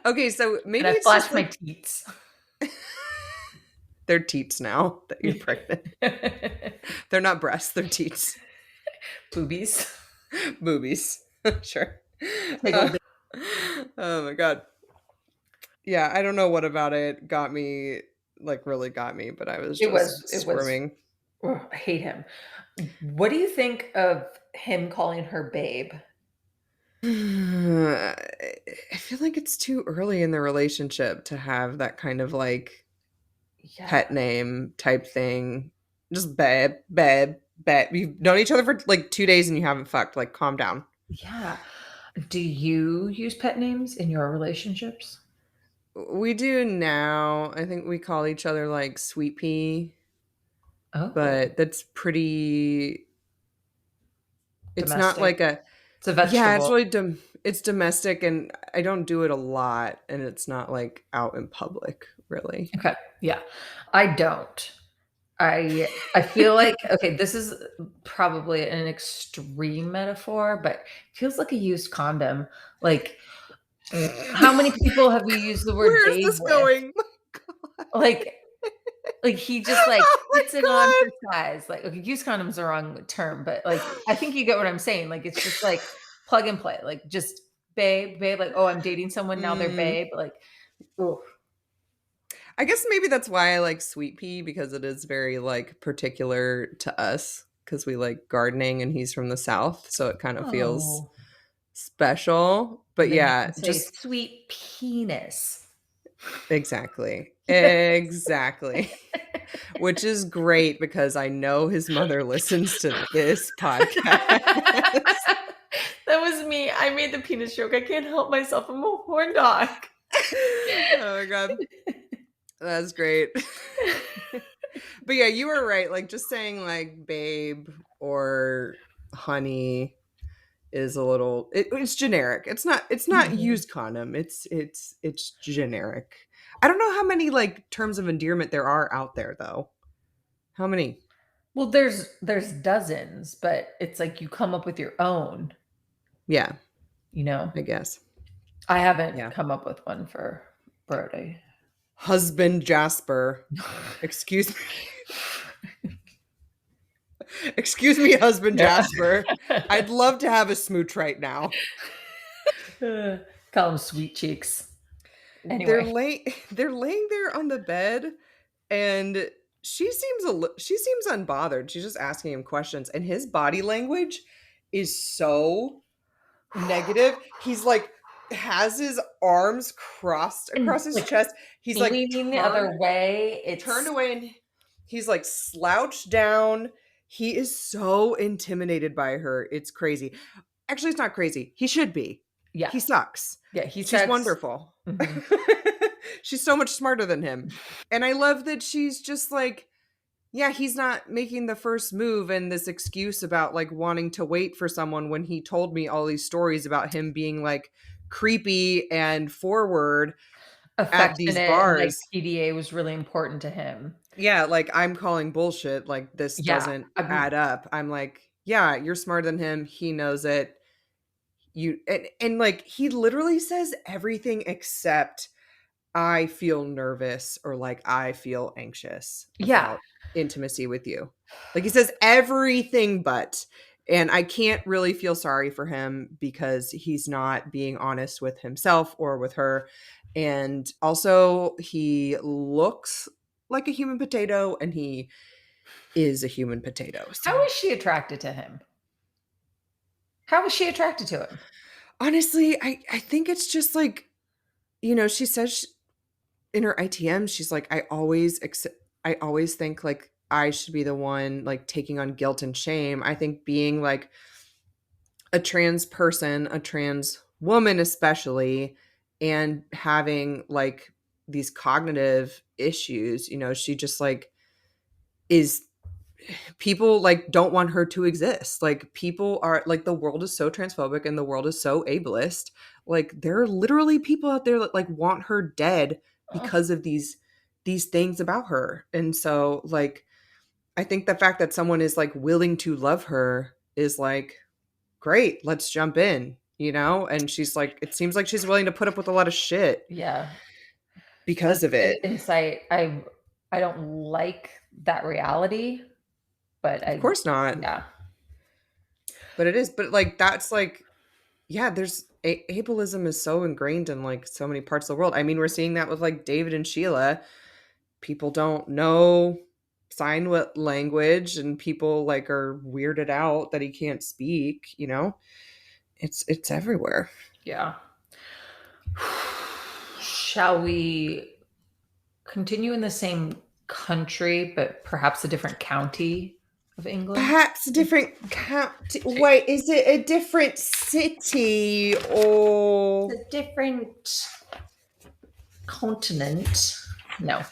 Okay, so and maybe I it's just, flash my like, teats. they're teats now that you're pregnant. They're not breasts, they're teats. Boobies. Boobies. Sure. Tickle Uh, bit. oh my god. Yeah, I don't know what about it got me like really got me, but I was It just was, squirming. I hate him. What do you think of him calling her babe? I feel like it's too early in the relationship to have that kind of like Yeah. pet name type thing. Just babe, babe, babe. You've known each other for like 2 days and you haven't fucked. Like, calm down. Yeah. Do you use pet names in your relationships? We do now. I think we call each other like Sweet Pea, Oh, but that's pretty. It's not domestic. like a. It's a Yeah, it's vegetable. really it's domestic, and I don't do it a lot, and it's not like out in public, really. Okay. Yeah. I don't. I feel like okay, this is probably an extreme metaphor, but it feels like a used condom. Like how many people have you used the word Where is babe this with? going? Like he just like Oh my puts it on god! for size. Like okay, used condom's the wrong term, but like I think you get what I'm saying. Like it's just like plug and play. Like just babe, babe, like, oh, I'm dating someone, now they're Mm, babe. Like, oh, I guess maybe that's why I like Sweet Pea, because it is very like particular to us because we like gardening and he's from the South, so it kind of feels oh. special. And But then you yeah, can say just sweet penis. exactly. Exactly. Which is great because I know his mother listens to this podcast. That was me. I made the penis joke. I can't help myself. I'm a horn dog. Oh my god. That's great. But yeah, you were right. Like just saying like babe or honey is a little it's generic. It's not Mhm. used condom. It's generic. I don't know how many like terms of endearment there are out there though. How many? Well, there's dozens, but it's like you come up with your own, Yeah, you know. I guess. I haven't Yeah. come up with one for Brody. Husband Jasper. Excuse me. Excuse me, husband Yeah. Jasper. I'd love to have a smooch right now. Call them sweet cheeks. They're Anyway. lay they're laying there on the bed, and she seems unbothered. She's just asking him questions, and his body language is so negative. He's like has his arms crossed And across his like chest. He's like leaning the other way. turned It's away, and he's like slouched down. He is so intimidated by her. It's crazy. Actually, it's not crazy. He should be. yeah. He sucks. Yeah, he She's sucks. wonderful. Mhm. She's so much smarter than him. And I love that she's just like, yeah, he's not making the first move, and this excuse about like wanting to wait for someone when he told me all these stories about him being like creepy and forward at these Affectionate and like bars. PDA was really important to him. Yeah, like I'm calling bullshit. Like this Yeah. doesn't add up. I'm like, yeah, you're smarter than him. He knows it. And like he literally says everything except I feel nervous or like I feel anxious Yeah. about intimacy with you. Like he says everything but, and I can't really feel sorry for him because he's not being honest with himself or with her. And also he looks like a human potato, and he is a human potato. How So is she attracted to him? How is she attracted to him? honestly, I think it's just like, she says in her ITM, she's like, I always think like I should be the one like taking on guilt and shame. I think being like a trans person, a trans woman especially, and having like these cognitive issues, she just like is people like don't want her to exist. Like people are like the world is so transphobic and the world is so ableist. Like there are literally people out there that like want her dead Oh, because of these things about her. And so like I think the fact that someone is like willing to love her is like great, let's jump in, and she's like it seems like she's willing to put up with a lot of shit yeah. because That's of good it. insight. I don't like that reality, but Of course not. yeah. But it is, but like that's like yeah, there's ableism is so ingrained in like so many parts of the world. I mean, we're seeing that with like David and Sheila. people don't know sign language, and people like are weirded out that he can't speak, you know? It's everywhere. Yeah. Shall we continue in the same country, but perhaps a different county of England? Perhaps a different county. Wait, is it a different city or A different continent? No.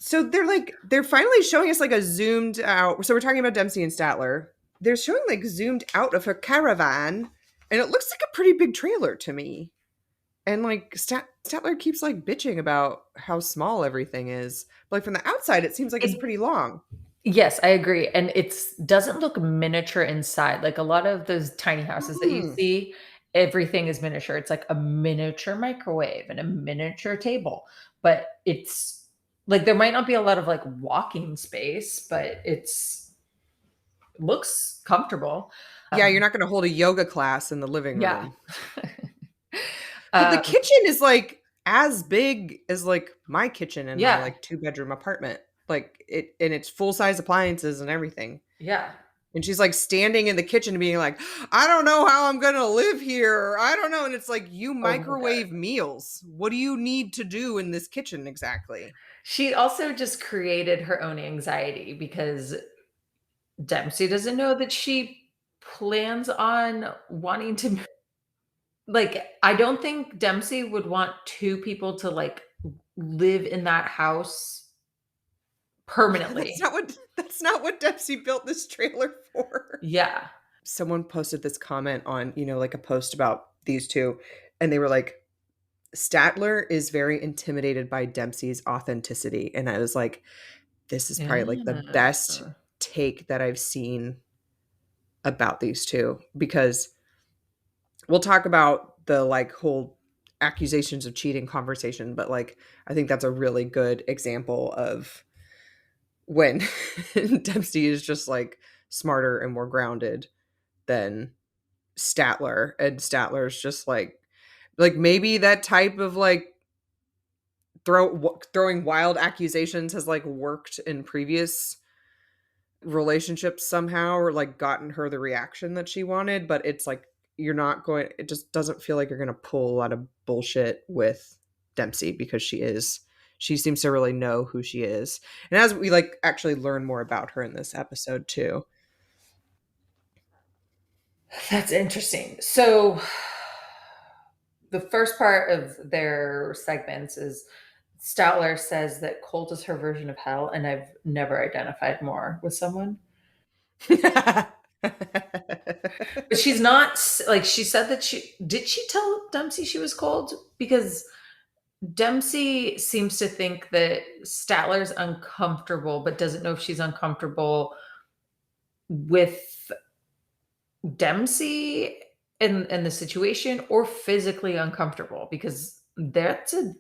so they're finally showing us like a zoomed out. So we're talking about Dempsey and Statler. They're showing like zoomed out of her caravan, and it looks like a pretty big trailer to me. And like Statler keeps like bitching about how small everything is. But like from the outside, it seems like it's pretty long. Yes, I agree. And it doesn't look miniature inside. Like a lot of those tiny houses that you see, everything is miniature. It's like a miniature microwave and a miniature table. But it's like there might not be a lot of like walking space, but it looks comfortable. Yeah, you're not going to hold a yoga class in the living room. Yeah. But the kitchen is like as big as like my kitchen in my like 2-bedroom apartment. Like and it's full-size appliances and everything. Yeah. And she's like standing in the kitchen being like, I don't know how I'm going to live here. I don't know. And it's like, you microwave meals. What do you need to do in this kitchen exactly? She also just created her own anxiety because Dempsey doesn't know that she plans on wanting to. Like, I don't think Dempsey would want 2 people to like live in that house permanently. That's not what Dempsey built this trailer for. Yeah. Someone posted this comment on, like a post about these two, and they were like, Statler is very intimidated by Dempsey's authenticity. And I was like, this is probably like the best take that I've seen about these two, because we'll talk about the like whole accusations of cheating conversation, but like I think that's a really good example of when Dempsey is just like smarter and more grounded than Statler, and Statler's just like maybe that type of like throwing wild accusations has like worked in previous relationships somehow, or like gotten her the reaction that she wanted, but it's like it just doesn't feel like you're going to pull a lot of bullshit with Dempsey, because she seems to really know who she is. And as we like actually learn more about her in this episode too. That's interesting. So the first part of their segments is Statler says that Colt is her version of hell, and I've never identified more with someone. But she's not like, she said that she tell Dempsey she was cold? Because Dempsey seems to think that Statler's uncomfortable, but doesn't know if she's uncomfortable with Dempsey in the situation, or physically uncomfortable, because that's a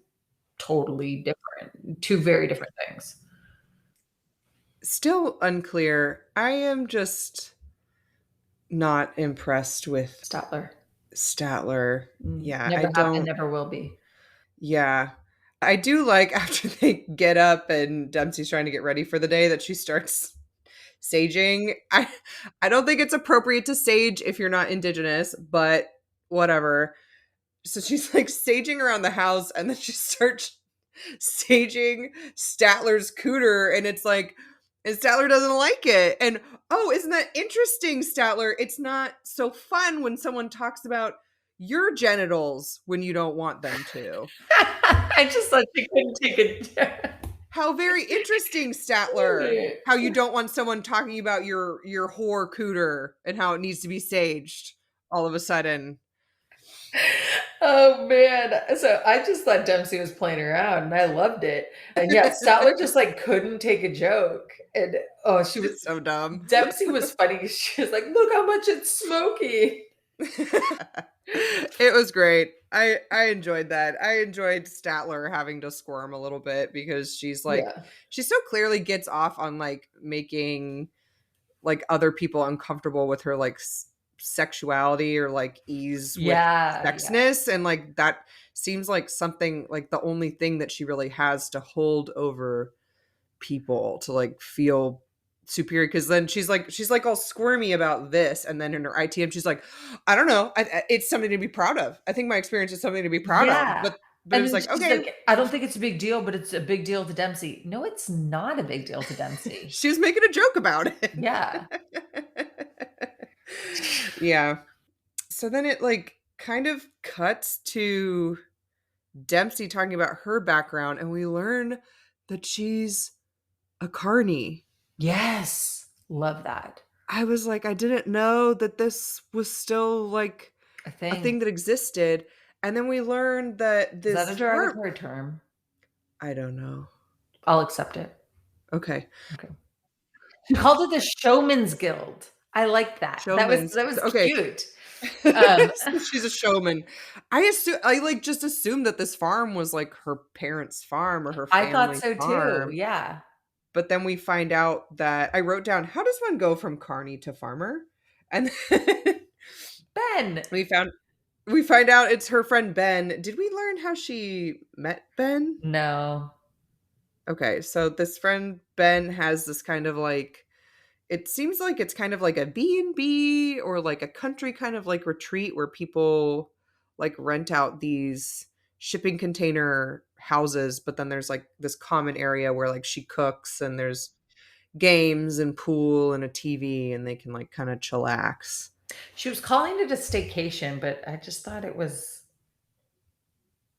totally different, 2 very different things. Still unclear. I am just not impressed with Statler. Yeah, Never I don't. And never will be. Yeah. I do like after they get up and Dempsey's trying to get ready for the day that she starts saging. I don't think it's appropriate to sage if you're not Indigenous, but whatever. So she's like saging around the house, and then she starts saging Statler's cooter, and it's like, and Statler doesn't like it. And oh, isn't that interesting, Statler? It's not so fun when someone talks about your genitals when you don't want them to. I just thought she couldn't take it. How very interesting, Statler. How you don't want someone talking about your whore cooter and how it needs to be saged all of a sudden. Oh man. So I just thought Dempsey was playing around, and I loved it. And yeah, Statler just like couldn't take a joke. And she was so dumb. Dempsey was funny. She was like, look how much it's smoky. It was great. I enjoyed that. I enjoyed Statler having to squirm a little bit, because she's like, she so clearly gets off on like making like other people uncomfortable with her like sexuality or like ease with Yeah. sexness, and like that seems like something like the only thing that she really has to hold over people to like feel superior, because then she's like all squirmy about this, and then in her ITM she's like, I don't know, it's something to be proud of. I think my experience is something to be proud of, Yeah. but it And was then like, she's okay. like, I don't think it's a big deal, but it's a big deal to Dempsey. No, it's not a big deal to Dempsey. She was making a joke about it. Yeah. Yeah. So then it like kind of cuts to Dempsey talking about her background, and we learn that she's a carny. Yes. Love that. I was like, I didn't know that this was still like I a think. thing that existed. And then we learned that Is this that a derogatory term? I don't know. I'll accept it. Okay. She called it the Showman's Guild. I like that. Showman's. That was Okay. cute. So she's a showman. I like just assumed that this farm was like her parents' farm or her family I thought so farm. too. Yeah. But then we find out that I wrote down, how does one go from carny to farmer? And Ben. we find out it's her friend Ben. Did we learn how she met Ben? No. Okay, so this friend Ben has this kind of like, it seems like it's kind of like a B&B or like a country kind of like retreat where people like rent out these shipping container houses, but then there's like this common area where like she cooks and there's games and pool and a TV and they can like kind of chillax. She was calling it a staycation, but I just thought it was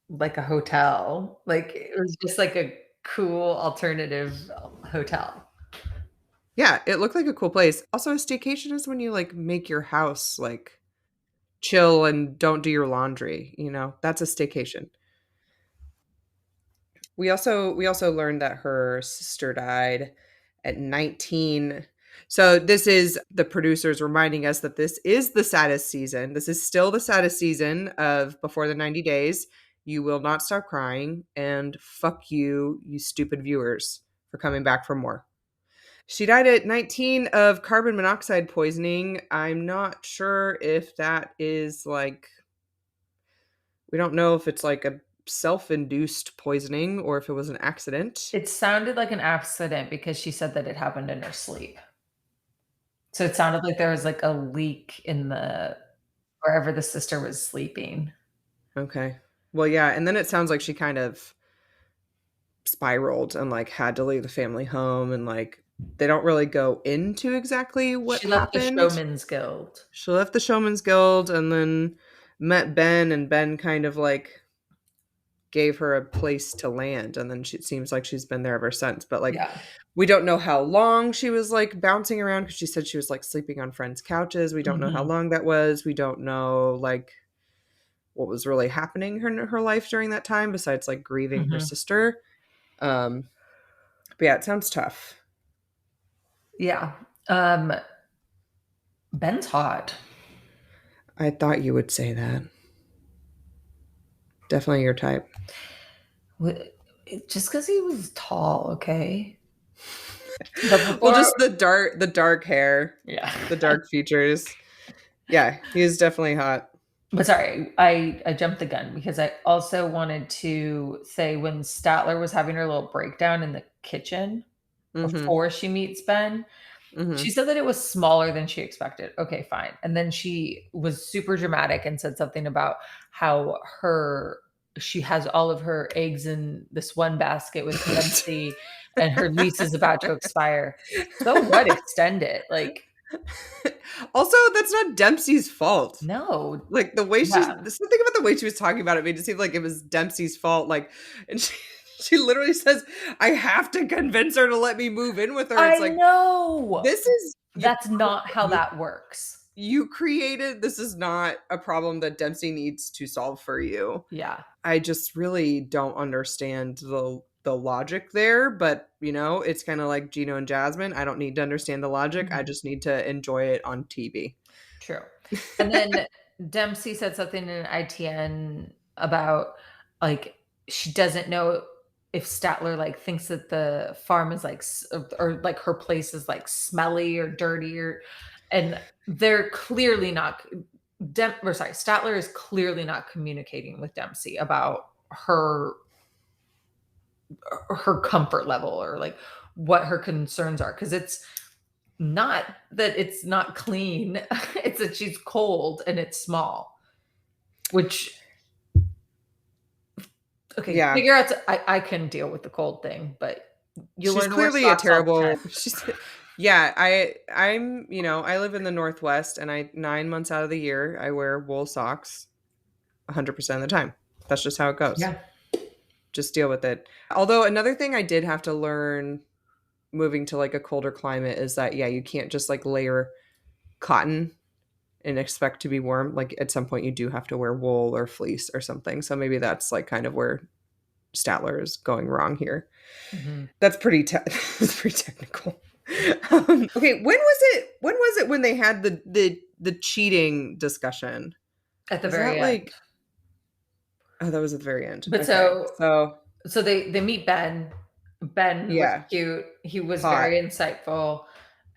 like a hotel. Like it was just like a cool alternative hotel. Yeah, it looked like a cool place. Also, a staycation is when you like make your house like chill and don't do your laundry, you know? That's a staycation. We also learned that her sister died at 19. So this is the producers reminding us that this is the saddest season. This is still the saddest season of Before the 90 Days. You will not stop crying, and fuck you, you stupid viewers, for coming back for more. She died at 19 of carbon monoxide poisoning. I'm not sure if that is like, we don't know if it's like a self-induced poisoning or if it was an accident. It sounded like an accident because she said that it happened in her sleep. So it sounded like there was like a leak in the wherever the sister was sleeping. Okay. Well, yeah, and then it sounds like she kind of spiraled and like had to leave the family home, and like they don't really go into exactly what She left happened. the Showman's Guild. She left the Showman's Guild and then met Ben, and Ben kind of like gave her a place to land, and then it seems like she's been there ever since. But like, Yeah. we don't know how long she was like bouncing around, because she said she was like sleeping on friends' couches. We don't know how long that was. We don't know like what was really happening in her life during that time, besides like grieving her sister. But yeah, it sounds tough. Yeah. Ben's hot. I thought you would say that. Definitely your type. Just because he was tall, okay? Well, just the dark hair. Yeah. The dark features. Yeah, he is definitely hot. But sorry, I jumped the gun because I also wanted to say when Statler was having her little breakdown in the kitchen before she meets Ben, she said that it was smaller than she expected. Okay, fine. And then she was super dramatic and said something about how she has all of her eggs in this one basket with Dempsey and her lease is about to expire. So what? Extend it. Like, also, that's not Dempsey's fault. no. Like the way something about the way she was talking about it made it seem like it was Dempsey's fault. Like, and she literally says, I have to convince her to let me move in with her. It's like, know. That's not how that works. You created, this is not a problem that Dempsey needs to solve for you. Yeah. I just really don't understand the logic there, but you know, it's kind of like Gino and Jasmine. I don't need to understand the logic. I just need to enjoy it on TV. True. And then Dempsey said something in ITN about like she doesn't know if Statler like thinks that the farm is like or like her place is like smelly or dirty And they're clearly not Statler is clearly not communicating with Dempsey about her comfort level or like what her concerns are, because it's not that it's not clean. It's that she's cold and it's small, which okay, Yeah. figure out I can deal with the cold thing, but you She's learn to wear clearly a socks all the terrible. time. Yeah, I'm I live in the Northwest, and 9 months out of the year I wear wool socks 100% of the time. That's just how it goes. Yeah. Just deal with it. Although another thing I did have to learn moving to like a colder climate is that you can't just like layer cotton and expect to be warm. Like at some point you do have to wear wool or fleece or something. So maybe that's like kind of where Statler is going wrong here. Mm-hmm. That's pretty that's pretty technical. Okay, when was it when they had the cheating discussion? At the very end. Oh, that was at the very end. But okay. So they meet Ben. Ben was cute. He was hot. very insightful,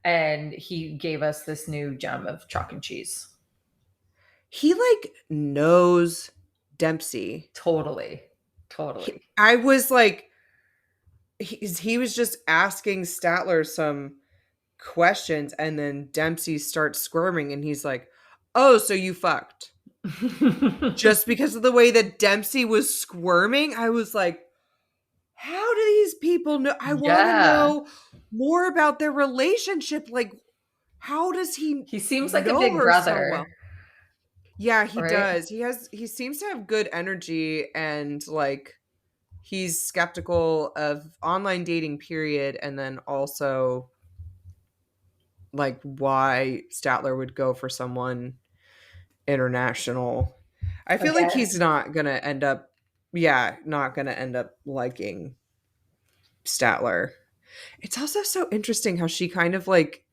and he gave us this new gem of chalk and cheese. He like knows Dempsey. Totally. I was like, he was just asking Statler some questions, and then Dempsey starts squirming, and he's like, "Oh, so you fucked." Just because of the way that Dempsey was squirming, I was like, how do these people know? I want to know more about their relationship. Like, how does he? He seems like a big brother. So well? Yeah, he does. He seems to have good energy, and like he's skeptical of online dating, period, and then also like why Statler would go for someone international. I feel like he's not gonna end up liking Statler. It's also so interesting how she kind of like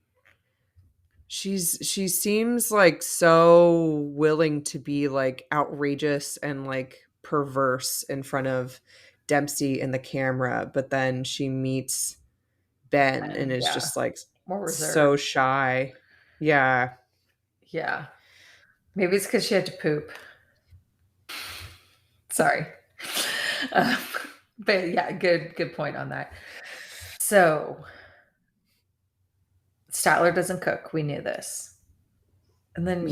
she seems like so willing to be like outrageous and like perverse in front of Dempsey in the camera, but then she meets Ben and is just like so shy. Yeah. Maybe it's because she had to poop. Sorry. But yeah, good point on that. So Statler doesn't cook. We knew this. And then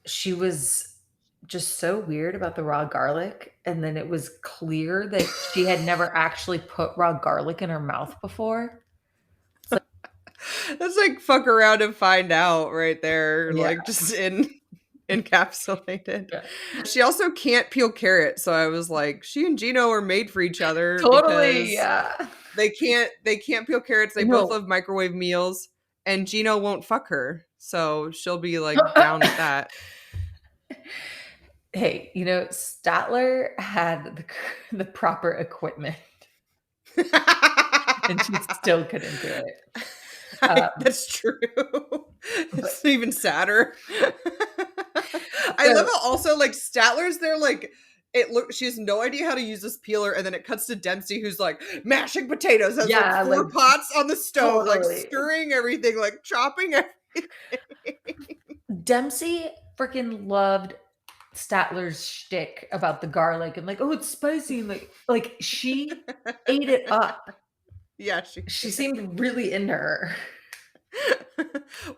she was just so weird about the raw garlic. And then it was clear that she had never actually put raw garlic in her mouth before. That's like fuck around and find out right there. Yeah. Like just encapsulated. Yeah. She also can't peel carrots, so I was like, she and Gino are made for each other. Totally, yeah. They can't peel carrots. They both love microwave meals, and Gino won't fuck her, so she'll be like down with that. Hey, Statler had the proper equipment, and she still couldn't do it. That's true. It's even sadder. I love how also like Statler's there like she has no idea how to use this peeler, and then it cuts to Dempsey who's like mashing potatoes, has like 4 pots on the stove, like stirring everything, like chopping everything. Dempsey freaking loved Statler's shtick about the garlic and like, oh, it's spicy, and like she ate it up. Yeah, she seemed really into her.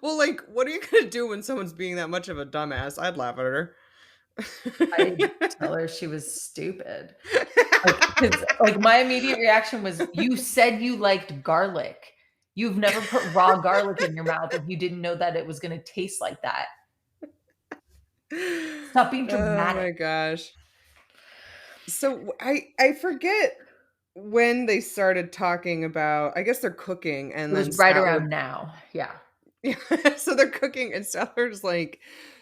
Well, like, what are you gonna do when someone's being that much of a dumbass? I'd laugh at her. I'd tell her she was stupid. Like my immediate reaction was, you said you liked garlic. You've never put raw garlic in your mouth if you didn't know that it was going to taste like that. Stop being dramatic. Oh my gosh. So I forget when they started talking about, I guess they're cooking, and it was right around now. Yeah. So they're cooking, and Statler's like,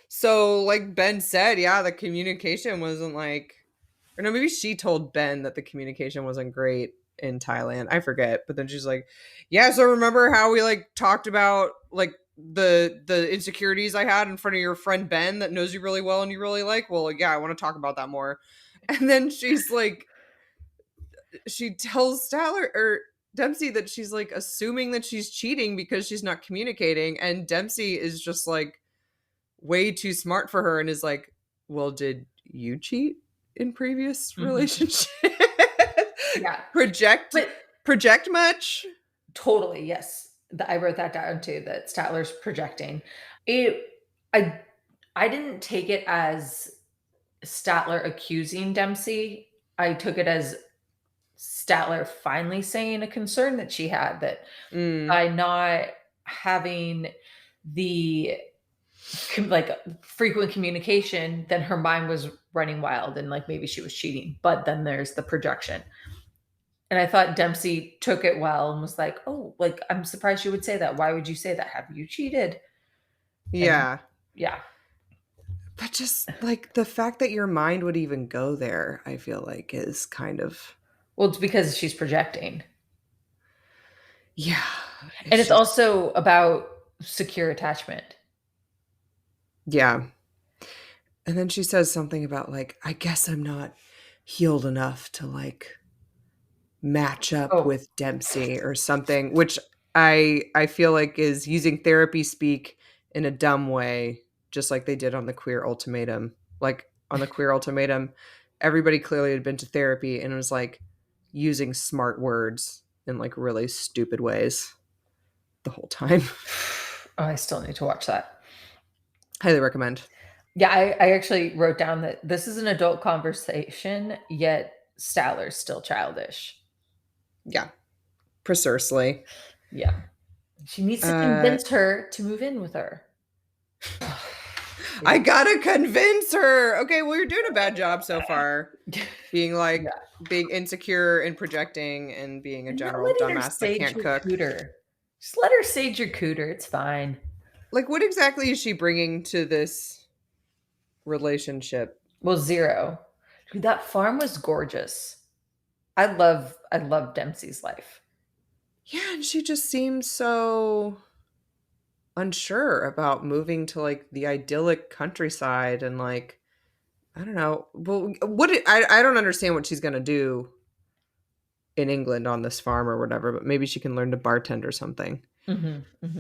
so like Ben said, the communication wasn't like, or no, maybe she told Ben that the communication wasn't great in Thailand. I forget. But then she's like, so remember how we like talked about like the insecurities I had in front of your friend Ben that knows you really well and you really like? Well, I want to talk about that more. And then she's like, she tells Statler, or Dempsey that she's like assuming that she's cheating because she's not communicating, and Dempsey is just like way too smart for her and is like, well, did you cheat in previous relationships? Yeah. Project much? Totally, yes. I wrote that down too, that Statler's projecting. I didn't take it as Statler accusing Dempsey. I took it as Statler finally saying a concern that she had, that by not having the like frequent communication, then her mind was running wild and like maybe she was cheating. But then there's the projection. And I thought Dempsey took it well and was like, oh, like, I'm surprised you would say that. Why would you say that? Have you cheated? Yeah. And, yeah. But just like the fact that your mind would even go there, I feel like is kind of. Well, it's because she's projecting. Yeah. And it's also about secure attachment. Yeah. And then she says something about like, I guess I'm not healed enough to like match up with Dempsey or something, which I feel like is using therapy speak in a dumb way, just like they did on the Queer Ultimatum. Like on the Queer Ultimatum, everybody clearly had been to therapy and was like using smart words in like really stupid ways the whole time. Oh, I still need to watch that. Highly recommend. Yeah, I actually wrote down that this is an adult conversation, yet Statler's still childish. Yeah, precisely. Yeah. She needs to convince her to move in with her. I gotta convince her. Okay, well, you're doing a bad job so far. Being like, being insecure and projecting and being a general dumbass that can't cook. Just let her sage your cooter. It's fine. Like, what exactly is she bringing to this relationship? Well, zero. Dude, that farm was gorgeous. I love Dempsey's life. Yeah, and she just seems so unsure about moving to like the idyllic countryside and like, I don't know. Well, I don't understand what she's gonna do in England on this farm or whatever, but maybe she can learn to bartend or something.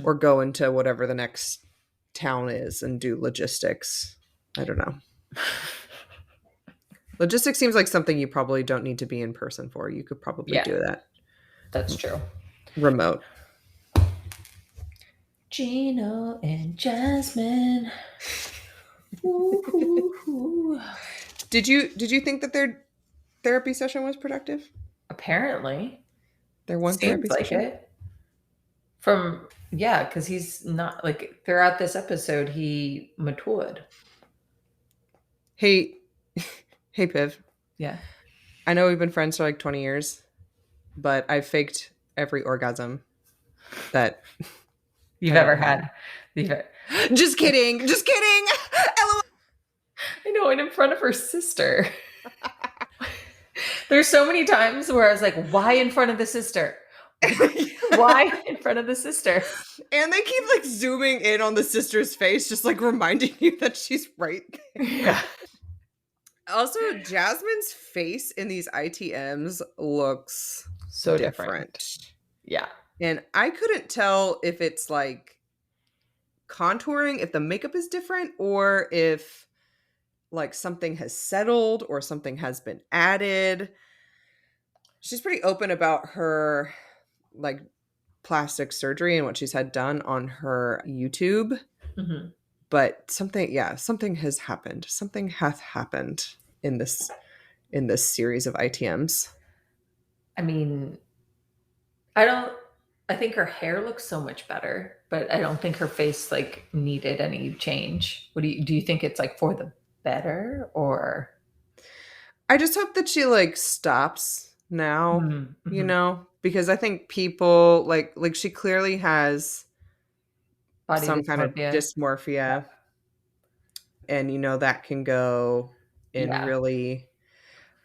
Or go into whatever the next town is and do logistics. I don't know. Logistics seems like something you probably don't need to be in person for. You could probably do that. That's true. Remote. Gino and Jasmine. Did you think that their therapy session was productive? Apparently. Their one therapy session? Because he's not like throughout this episode he matured. Hey Piv. Yeah. I know we've been friends for like 20 years, but I've faked every orgasm that you've ever had. Just kidding. Just kidding. LOL. I know, and in front of her sister. There's so many times where I was like, why in front of the sister? Why in front of the sister? And they keep like zooming in on the sister's face, just like reminding you that she's right there. Yeah. Also, Jasmine's face in these ITMs looks so different. Yeah. And I couldn't tell if it's like contouring, if the makeup is different, or if like something has settled or something has been added. She's pretty open about her like plastic surgery and what she's had done on her YouTube. But something has happened. Something hath happened in this series of ITMs. I mean, I think her hair looks so much better, but I don't think her face like needed any change. Do you think it's like for the better, or? I just hope that she like stops now, you know, because I think people like she clearly has body some kind of dysmorphia. And, you know, that can go in really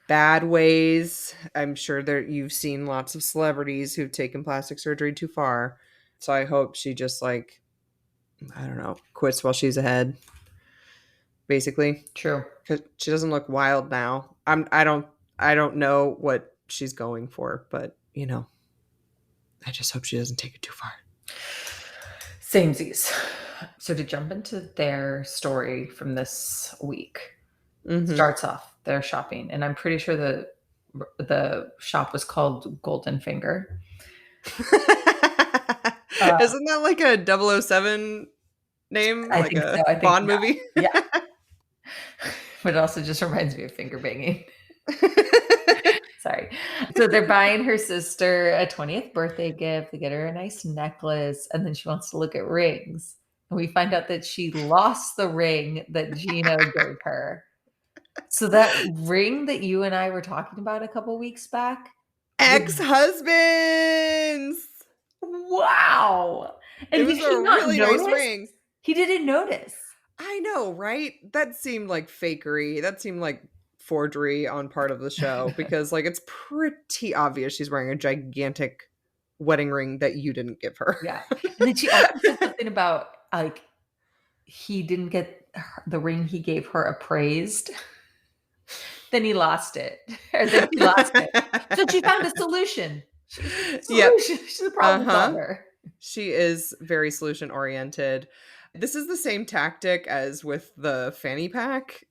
bad ways. I'm sure that you've seen lots of celebrities who've taken plastic surgery too far. So I hope she just like, I don't know, quits while she's ahead. Basically. True. Because she doesn't look wild now. I don't know what she's going for, but, you know. I just hope she doesn't take it too far. Samesies. So to jump into their story from this week, starts off their shopping, and I'm pretty sure the shop was called Golden Finger. Isn't that like a 007 name? I like think a so. I think Bond movie? Yeah. But it also just reminds me of finger banging. Sorry. So they're buying her sister a 20th birthday gift. They get her a nice necklace, and then she wants to look at rings. And we find out that she lost the ring that Gino gave her. So that ring that you and I were talking about a couple weeks back. Ex-husbands! Wow. And it was a really nice ring. He didn't notice. I know, right? That seemed like fakery. That seemed like forgery on part of the show because like it's pretty obvious she's wearing a gigantic wedding ring that you didn't give her. Yeah. And then she also said something about like he didn't get the ring he gave her appraised. Then he lost it. Or then she lost it. So she found a solution. She's a problem solver. She is very solution oriented. This is the same tactic as with the fanny pack.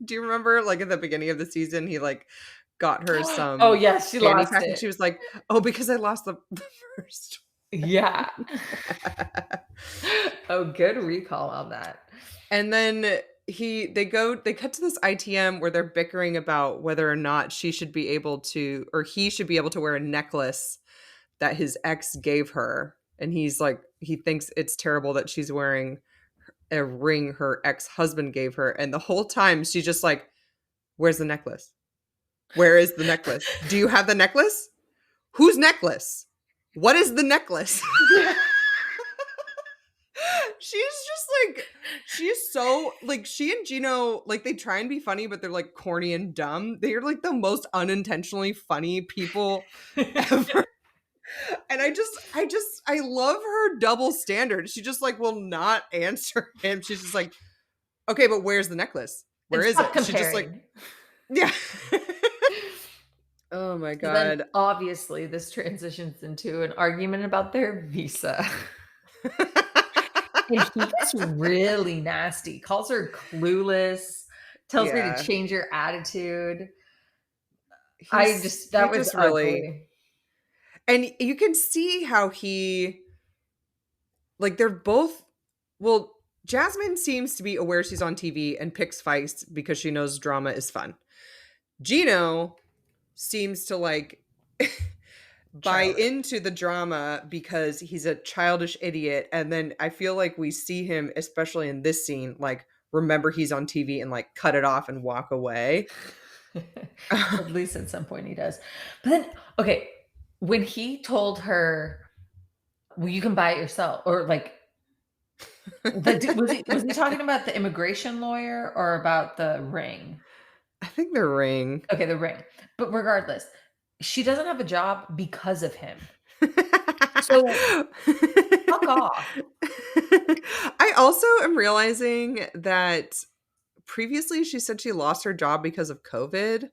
Do you remember like at the beginning of the season he like got her some oh yes, she lost pack it. And she was like, oh, because I lost the first. Yeah. Oh, good recall on that. And then they cut to this ITM where they're bickering about whether or not she should be able to, or he should be able to wear a necklace that his ex gave her. And he's like, he thinks it's terrible that she's wearing a ring her ex-husband gave her. And the whole time she's just like, where's the necklace? Where is the necklace? Do you have the necklace? Whose necklace? What is the necklace? She's just like, she's so like, she and Gino, like they try and be funny, but they're like corny and dumb. They're like the most unintentionally funny people ever. And I love her double standard. She just like will not answer him. She's just like, okay, but where's the necklace? Where is it? She just like, yeah. Oh my God. Then obviously this transitions into an argument about their visa. And he gets really nasty, calls her clueless, tells her to change her attitude. That was really. And you can see how he, like, they're both, well, Jasmine seems to be aware she's on TV and picks fights because she knows drama is fun. Gino seems to, like, buy into the drama because he's a childish idiot. And then I feel like we see him, especially in this scene, like, remember he's on TV and, like, cut it off and walk away. At least at some point he does. But then, okay, when he told her, well, you can buy it yourself, or like, was he talking about the immigration lawyer or about the ring? I think the ring. Okay, the ring. But regardless, she doesn't have a job because of him. So fuck off. I also am realizing that previously she said she lost her job because of COVID.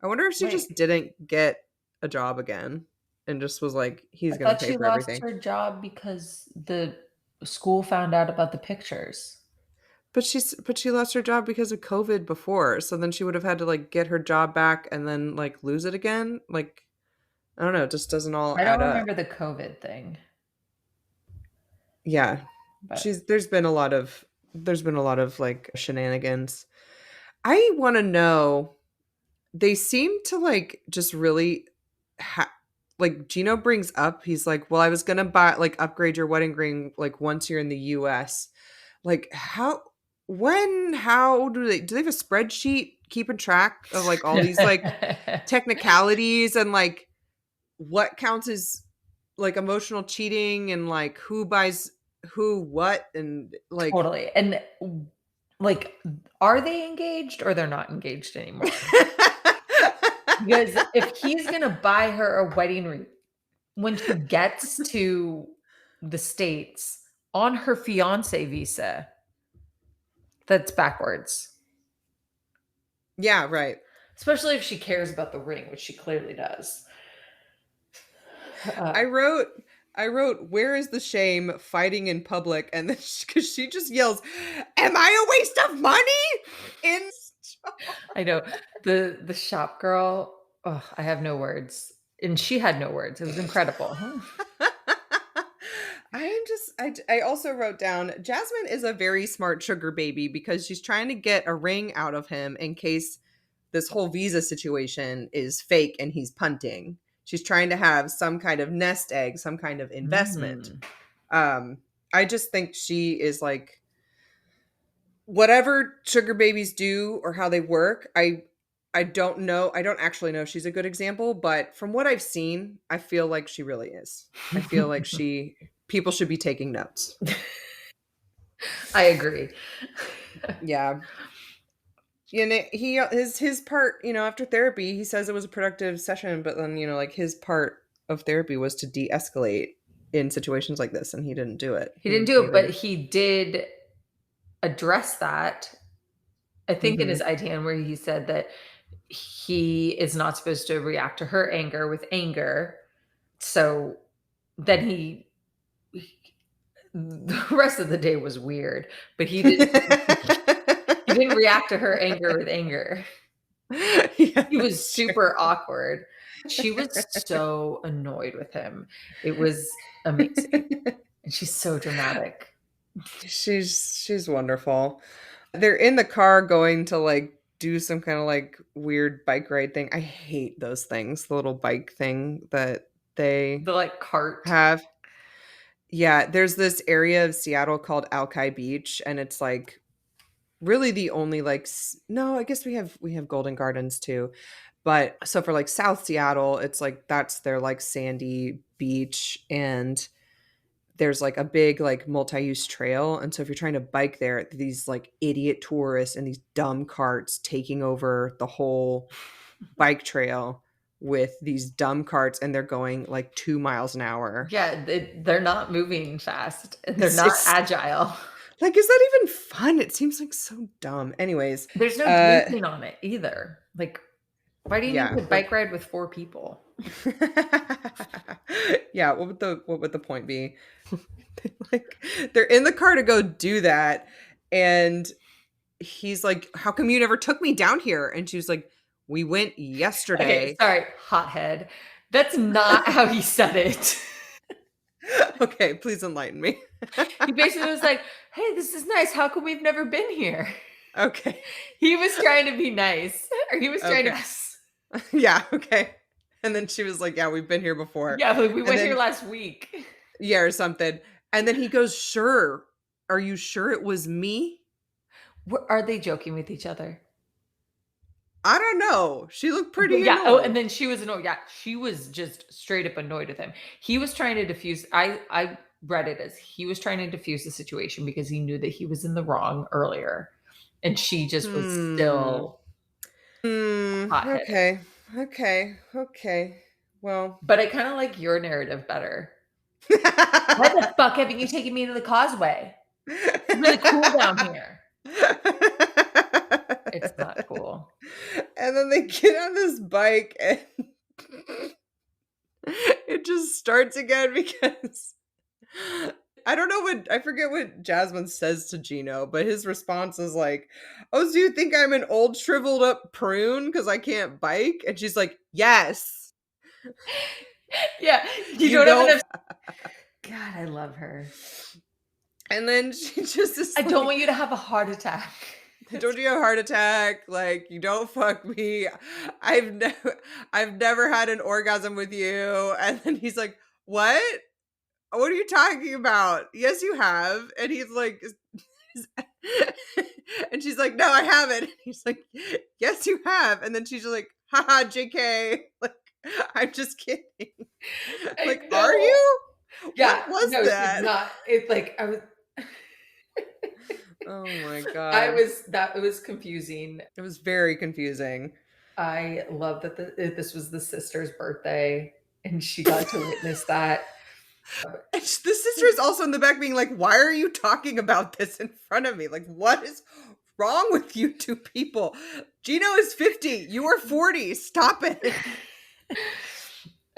I wonder if she just didn't get a job again and just was like, he's going to pay for everything. She lost her job because the school found out about the pictures. But she lost her job because of COVID before. So then she would have had to like get her job back and then like lose it again. Like, I don't know. It just doesn't all add up. I don't remember the COVID thing. Yeah. But there's been a lot of like shenanigans. I want to know, they seem to like just really like Gino brings up, he's like, well, I was going to upgrade your wedding ring like once you're in the US. Like how do they have a spreadsheet keeping track of like all these like technicalities and like what counts as like emotional cheating and like who buys who what and like totally. And like, are they engaged or they're not engaged anymore? Because if he's going to buy her a wedding ring when she gets to the States on her fiance visa, that's backwards. Yeah, right. Especially if she cares about the ring, which she clearly does. I wrote, where is the shame fighting in public? And then because she just yells, am I a waste of money? I know the shop girl. Oh, I have no words, and she had no words. It was incredible. I also wrote down, Jasmine is a very smart sugar baby because she's trying to get a ring out of him in case this whole visa situation is fake and he's punting. She's trying to have some kind of nest egg, some kind of investment. I just think she is like, whatever sugar babies do or how they work, I don't know. I don't actually know if she's a good example, but from what I've seen, I feel like she really is. I feel like people should be taking notes. I agree. Yeah. You know, his part, after therapy, he says it was a productive session, but then, like his part of therapy was to de-escalate in situations like this, and he didn't do it. He didn't do it, but he did address that, I think, in his ITN, where he said that he is not supposed to react to her anger with anger. So then the rest of the day was weird, but he didn't react to her anger with anger. Yeah, he was super awkward. She was so annoyed with him. It was amazing. And she's so dramatic. She's wonderful. They're in the car going to like do some kind of like weird bike ride thing. I hate those things, the little bike thing that the like cart have. Yeah, there's this area of Seattle called Alki Beach, and it's like really the only like no, I guess we have Golden Gardens too. But so for like South Seattle, it's like that's their like sandy beach, and there's like a big like multi-use trail. And so if you're trying to bike there, these like idiot tourists and these dumb carts taking over the whole bike trail with these dumb carts, and they're going like 2 miles an hour. Yeah, they're not moving fast. They're not agile. Like, is that even fun? It seems like so dumb. Anyways, there's no drinking on it either. Like, why do you need to bike ride with 4 people? Yeah, what would the point be? Like, they're in the car to go do that, and he's like, how come you never took me down here? And she was like, we went yesterday. Okay, sorry, hothead. That's not how he said it. Okay, please enlighten me. He basically was like, hey, this is nice. How come we've never been here? Okay. He was trying to be nice. Or he was trying to... Yeah, okay. And then she was like, yeah, we've been here before. Yeah, like we went here last week. Yeah, or something. And then he goes, sure. Are you sure it was me? Are they joking with each other? I don't know. She looked pretty annoyed. Oh, and then she was annoyed. Yeah, she was just straight up annoyed with him. He was trying to diffuse. I read it as he was trying to diffuse the situation because he knew that he was in the wrong earlier. And she just was still hotheaded. Okay. Well. But I kind of like your narrative better. Why the fuck haven't you taken me to the causeway? It's really cool down here. It's not cool. And then they get on this bike and it just starts again because I forget what Jasmine says to Gino, but his response is like, oh, so you think I'm an old shriveled up prune because I can't bike? And she's like, yes. Yeah. You don't have enough. God, I love her. And then she just is I don't want you to have a heart attack. Don't you have a heart attack? Like, you don't fuck me. I've never had an orgasm with you. And then he's like, what? What are you talking about? Yes, you have. And he's like, and she's like, no, I haven't. And he's like, yes, you have. And then she's like, haha, JK. Like, I'm just kidding. Like, are you? Yeah. What was that? It's not. It's like, I was. Oh my God. It was confusing. It was very confusing. I love that this was the sister's birthday and she got to witness that. And the sister is also in the back being like, why are you talking about this in front of me? Like, what is wrong with you two people? Gino is 50. You are 40. Stop it.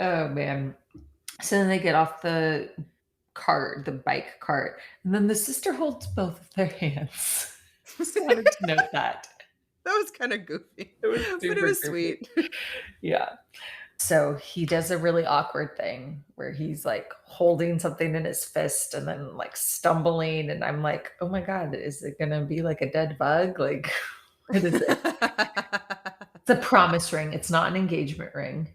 Oh, man. So then they get off the bike cart, and then the sister holds both of their hands. Just wanted to note that. That was kind of goofy, It was but it super was goofy. sweet. Yeah. So he does a really awkward thing where he's like holding something in his fist and then like stumbling. And I'm like, oh my God, is it going to be like a dead bug? Like, what is it? It's a promise ring. It's not an engagement ring.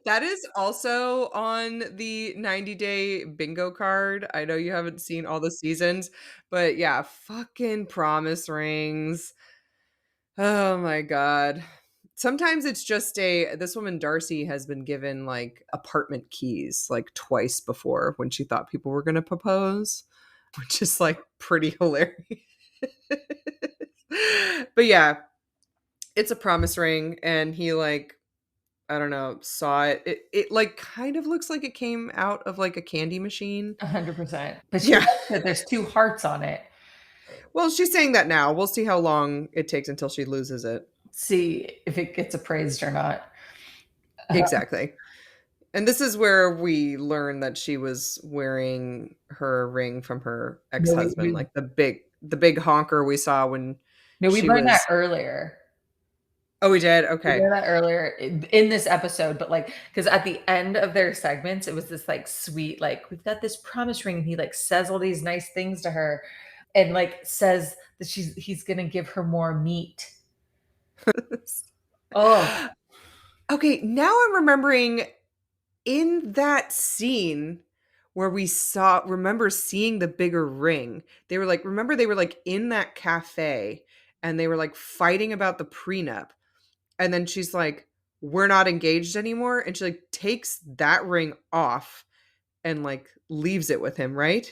That is also on the 90-day bingo card. I know you haven't seen all the seasons, but yeah, fucking promise rings. Oh my God. Sometimes it's just this woman Darcy has been given like apartment keys like twice before when she thought people were going to propose, which is like pretty hilarious. But yeah, it's a promise ring and he like, I don't know, saw it. It like kind of looks like it came out of like a candy machine. 100%. But Yeah. there's 2 hearts on it. Well, she's saying that now. We'll see how long it takes until she loses it. See if it gets appraised or not. Exactly. And this is where we learn that she was wearing her ring from her ex-husband, like the big honker we saw when we learned that earlier. Oh, we did? Okay. We learned that earlier in this episode, but like, because at the end of their segments, it was this like sweet, like, we've got this promise ring. And he like says all these nice things to her and like says that he's going to give her more meat. Oh. Okay, now I'm remembering in that scene where we remember seeing the bigger ring. They were like in that cafe and they were like fighting about the prenup. And then she's like, we're not engaged anymore. And she like takes that ring off and like leaves it with him, right?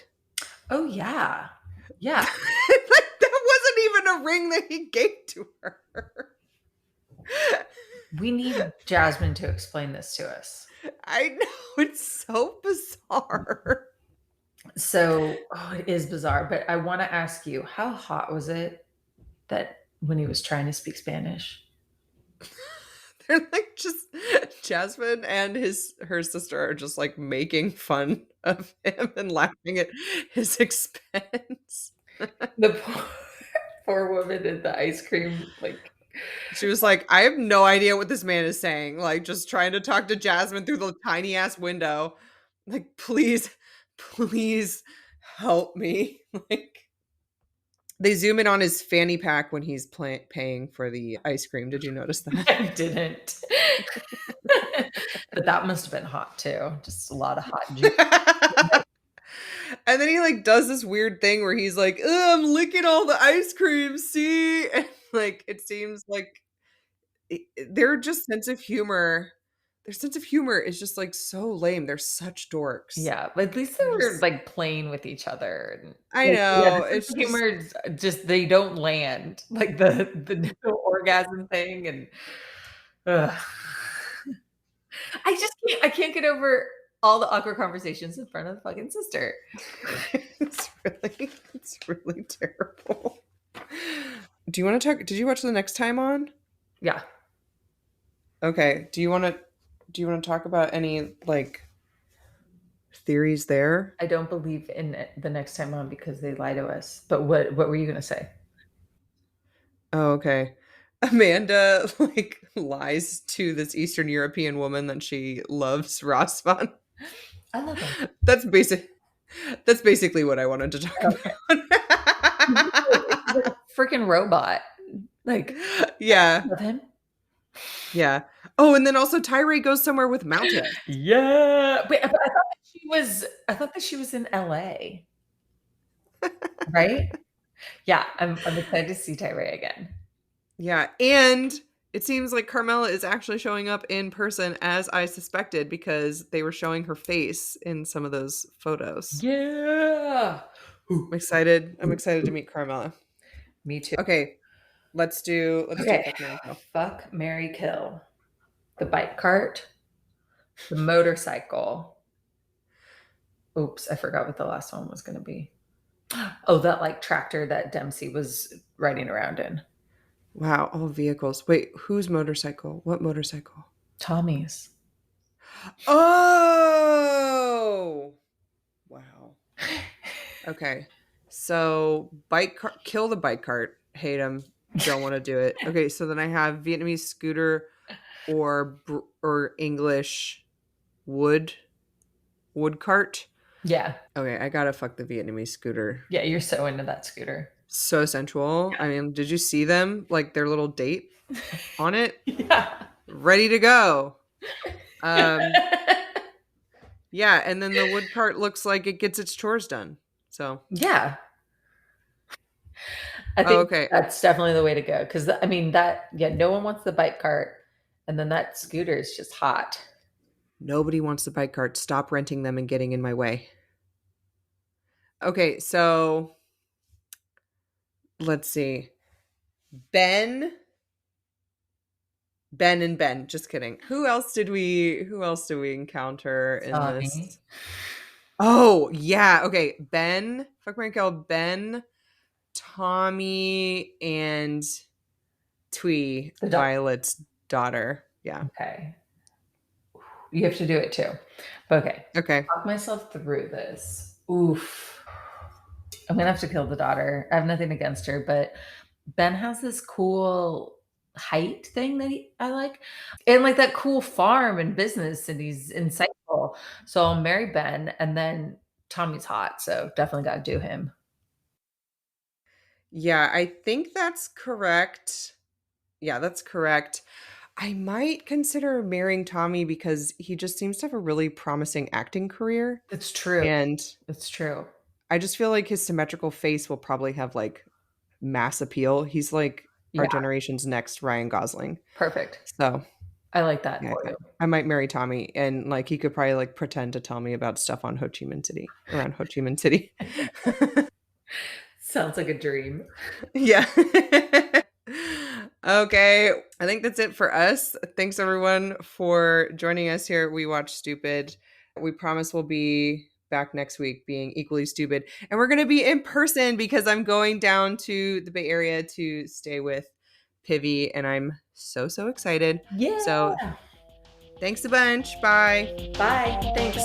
Oh, yeah. Yeah. Like that wasn't even a ring that he gave to her. We need Jasmine to explain this to us. I know. It's so bizarre. So, it is bizarre. But I want to ask you, how hot was it that when he was trying to speak Spanish? They're like just Jasmine and her sister are just like making fun of him and laughing at his expense. The poor woman in the ice cream, like she was like, I have no idea what this man is saying. Like just trying to talk to Jasmine through the tiny ass window. Like, please help me. Like they zoom in on his fanny pack when he's paying for the ice cream. Did you notice that? I didn't. But that must have been hot too. Just a lot of hot juice. And then he like does this weird thing where he's like, I'm licking all the ice cream, see? And like it seems like their sense of humor is just like so lame. They're such dorks. Yeah, but at least they were like playing with each other. And, I know. Yeah, it's humor just they don't land. Like the no orgasm thing and I can't get over all the awkward conversations in front of the fucking sister. It's really terrible. Do you want to talk? Did you watch The Next Time On? Yeah. Okay. Do you want to talk about any like theories there? I don't believe in The Next Time On because they lie to us. But what were you going to say? Oh, okay. Amanda like lies to this Eastern European woman that she loves Rasvan. I love him. That's basically what I wanted to talk about. He's a freaking robot. Like, yeah. I love him. Yeah. Oh, and then also Tyree goes somewhere with Mountain. Yeah. Wait, I thought that she was in LA. Right? Yeah, I'm excited to see Tyree again. Yeah, and it seems like Carmela is actually showing up in person as I suspected because they were showing her face in some of those photos. Yeah. I'm excited to meet Carmela. Me too. Okay. Let's do Fuck, marry, kill. The bike cart, the motorcycle. Oops, I forgot what the last one was going to be. Oh, that like tractor that Dempsey was riding around in. Wow, all vehicles. Wait, whose motorcycle? What motorcycle? Tommy's. Oh, wow. Okay, so bike cart, kill the bike cart. Hate him. Don't want to do it. Okay, so then I have Vietnamese scooter or English wood cart. Yeah. Okay, I gotta fuck the Vietnamese scooter. Yeah, you're so into that scooter. So sensual. I mean, did you see them? Like their little date on it? Yeah. Ready to go. Yeah, and then the wood cart looks like it gets its chores done. So yeah. I think okay. that's definitely the way to go. Because I mean no one wants the bike cart, and then that scooter is just hot. Nobody wants the bike cart. Stop renting them and getting in my way. Okay, so let's see. Ben and Ben. Just kidding. Who else did we encounter in this? Oh, yeah. Okay. Ben, fuck my kill, Ben, Tommy, and Twee, Violet's daughter. Yeah. Okay. You have to do it too. Okay. Okay. Talk myself through this. Oof. I'm gonna have to kill the daughter. I have nothing against her, but Ben has this cool height thing that I like, and like that cool farm and business, and he's insightful. So I'll marry Ben, and then Tommy's hot, so definitely got to do him. Yeah, I think that's correct. Yeah, that's correct. I might consider marrying Tommy because he just seems to have a really promising acting career. It's true. And it's true. I just feel like his symmetrical face will probably have like mass appeal. He's like our generation's next Ryan Gosling. Perfect. So I like that. Yeah, I might marry Tommy, and like he could probably like pretend to tell me about stuff on Ho Chi Minh City, around Ho Chi Minh City. Sounds like a dream. Yeah. Okay, I think that's it for us. Thanks everyone for joining us here at We Watch Stupid. We promise we'll be back next week being equally stupid, and we're going to be in person because I'm going down to the Bay Area to stay with Pivy, and I'm so excited. Yeah. So thanks a bunch. Bye. Bye. Thanks.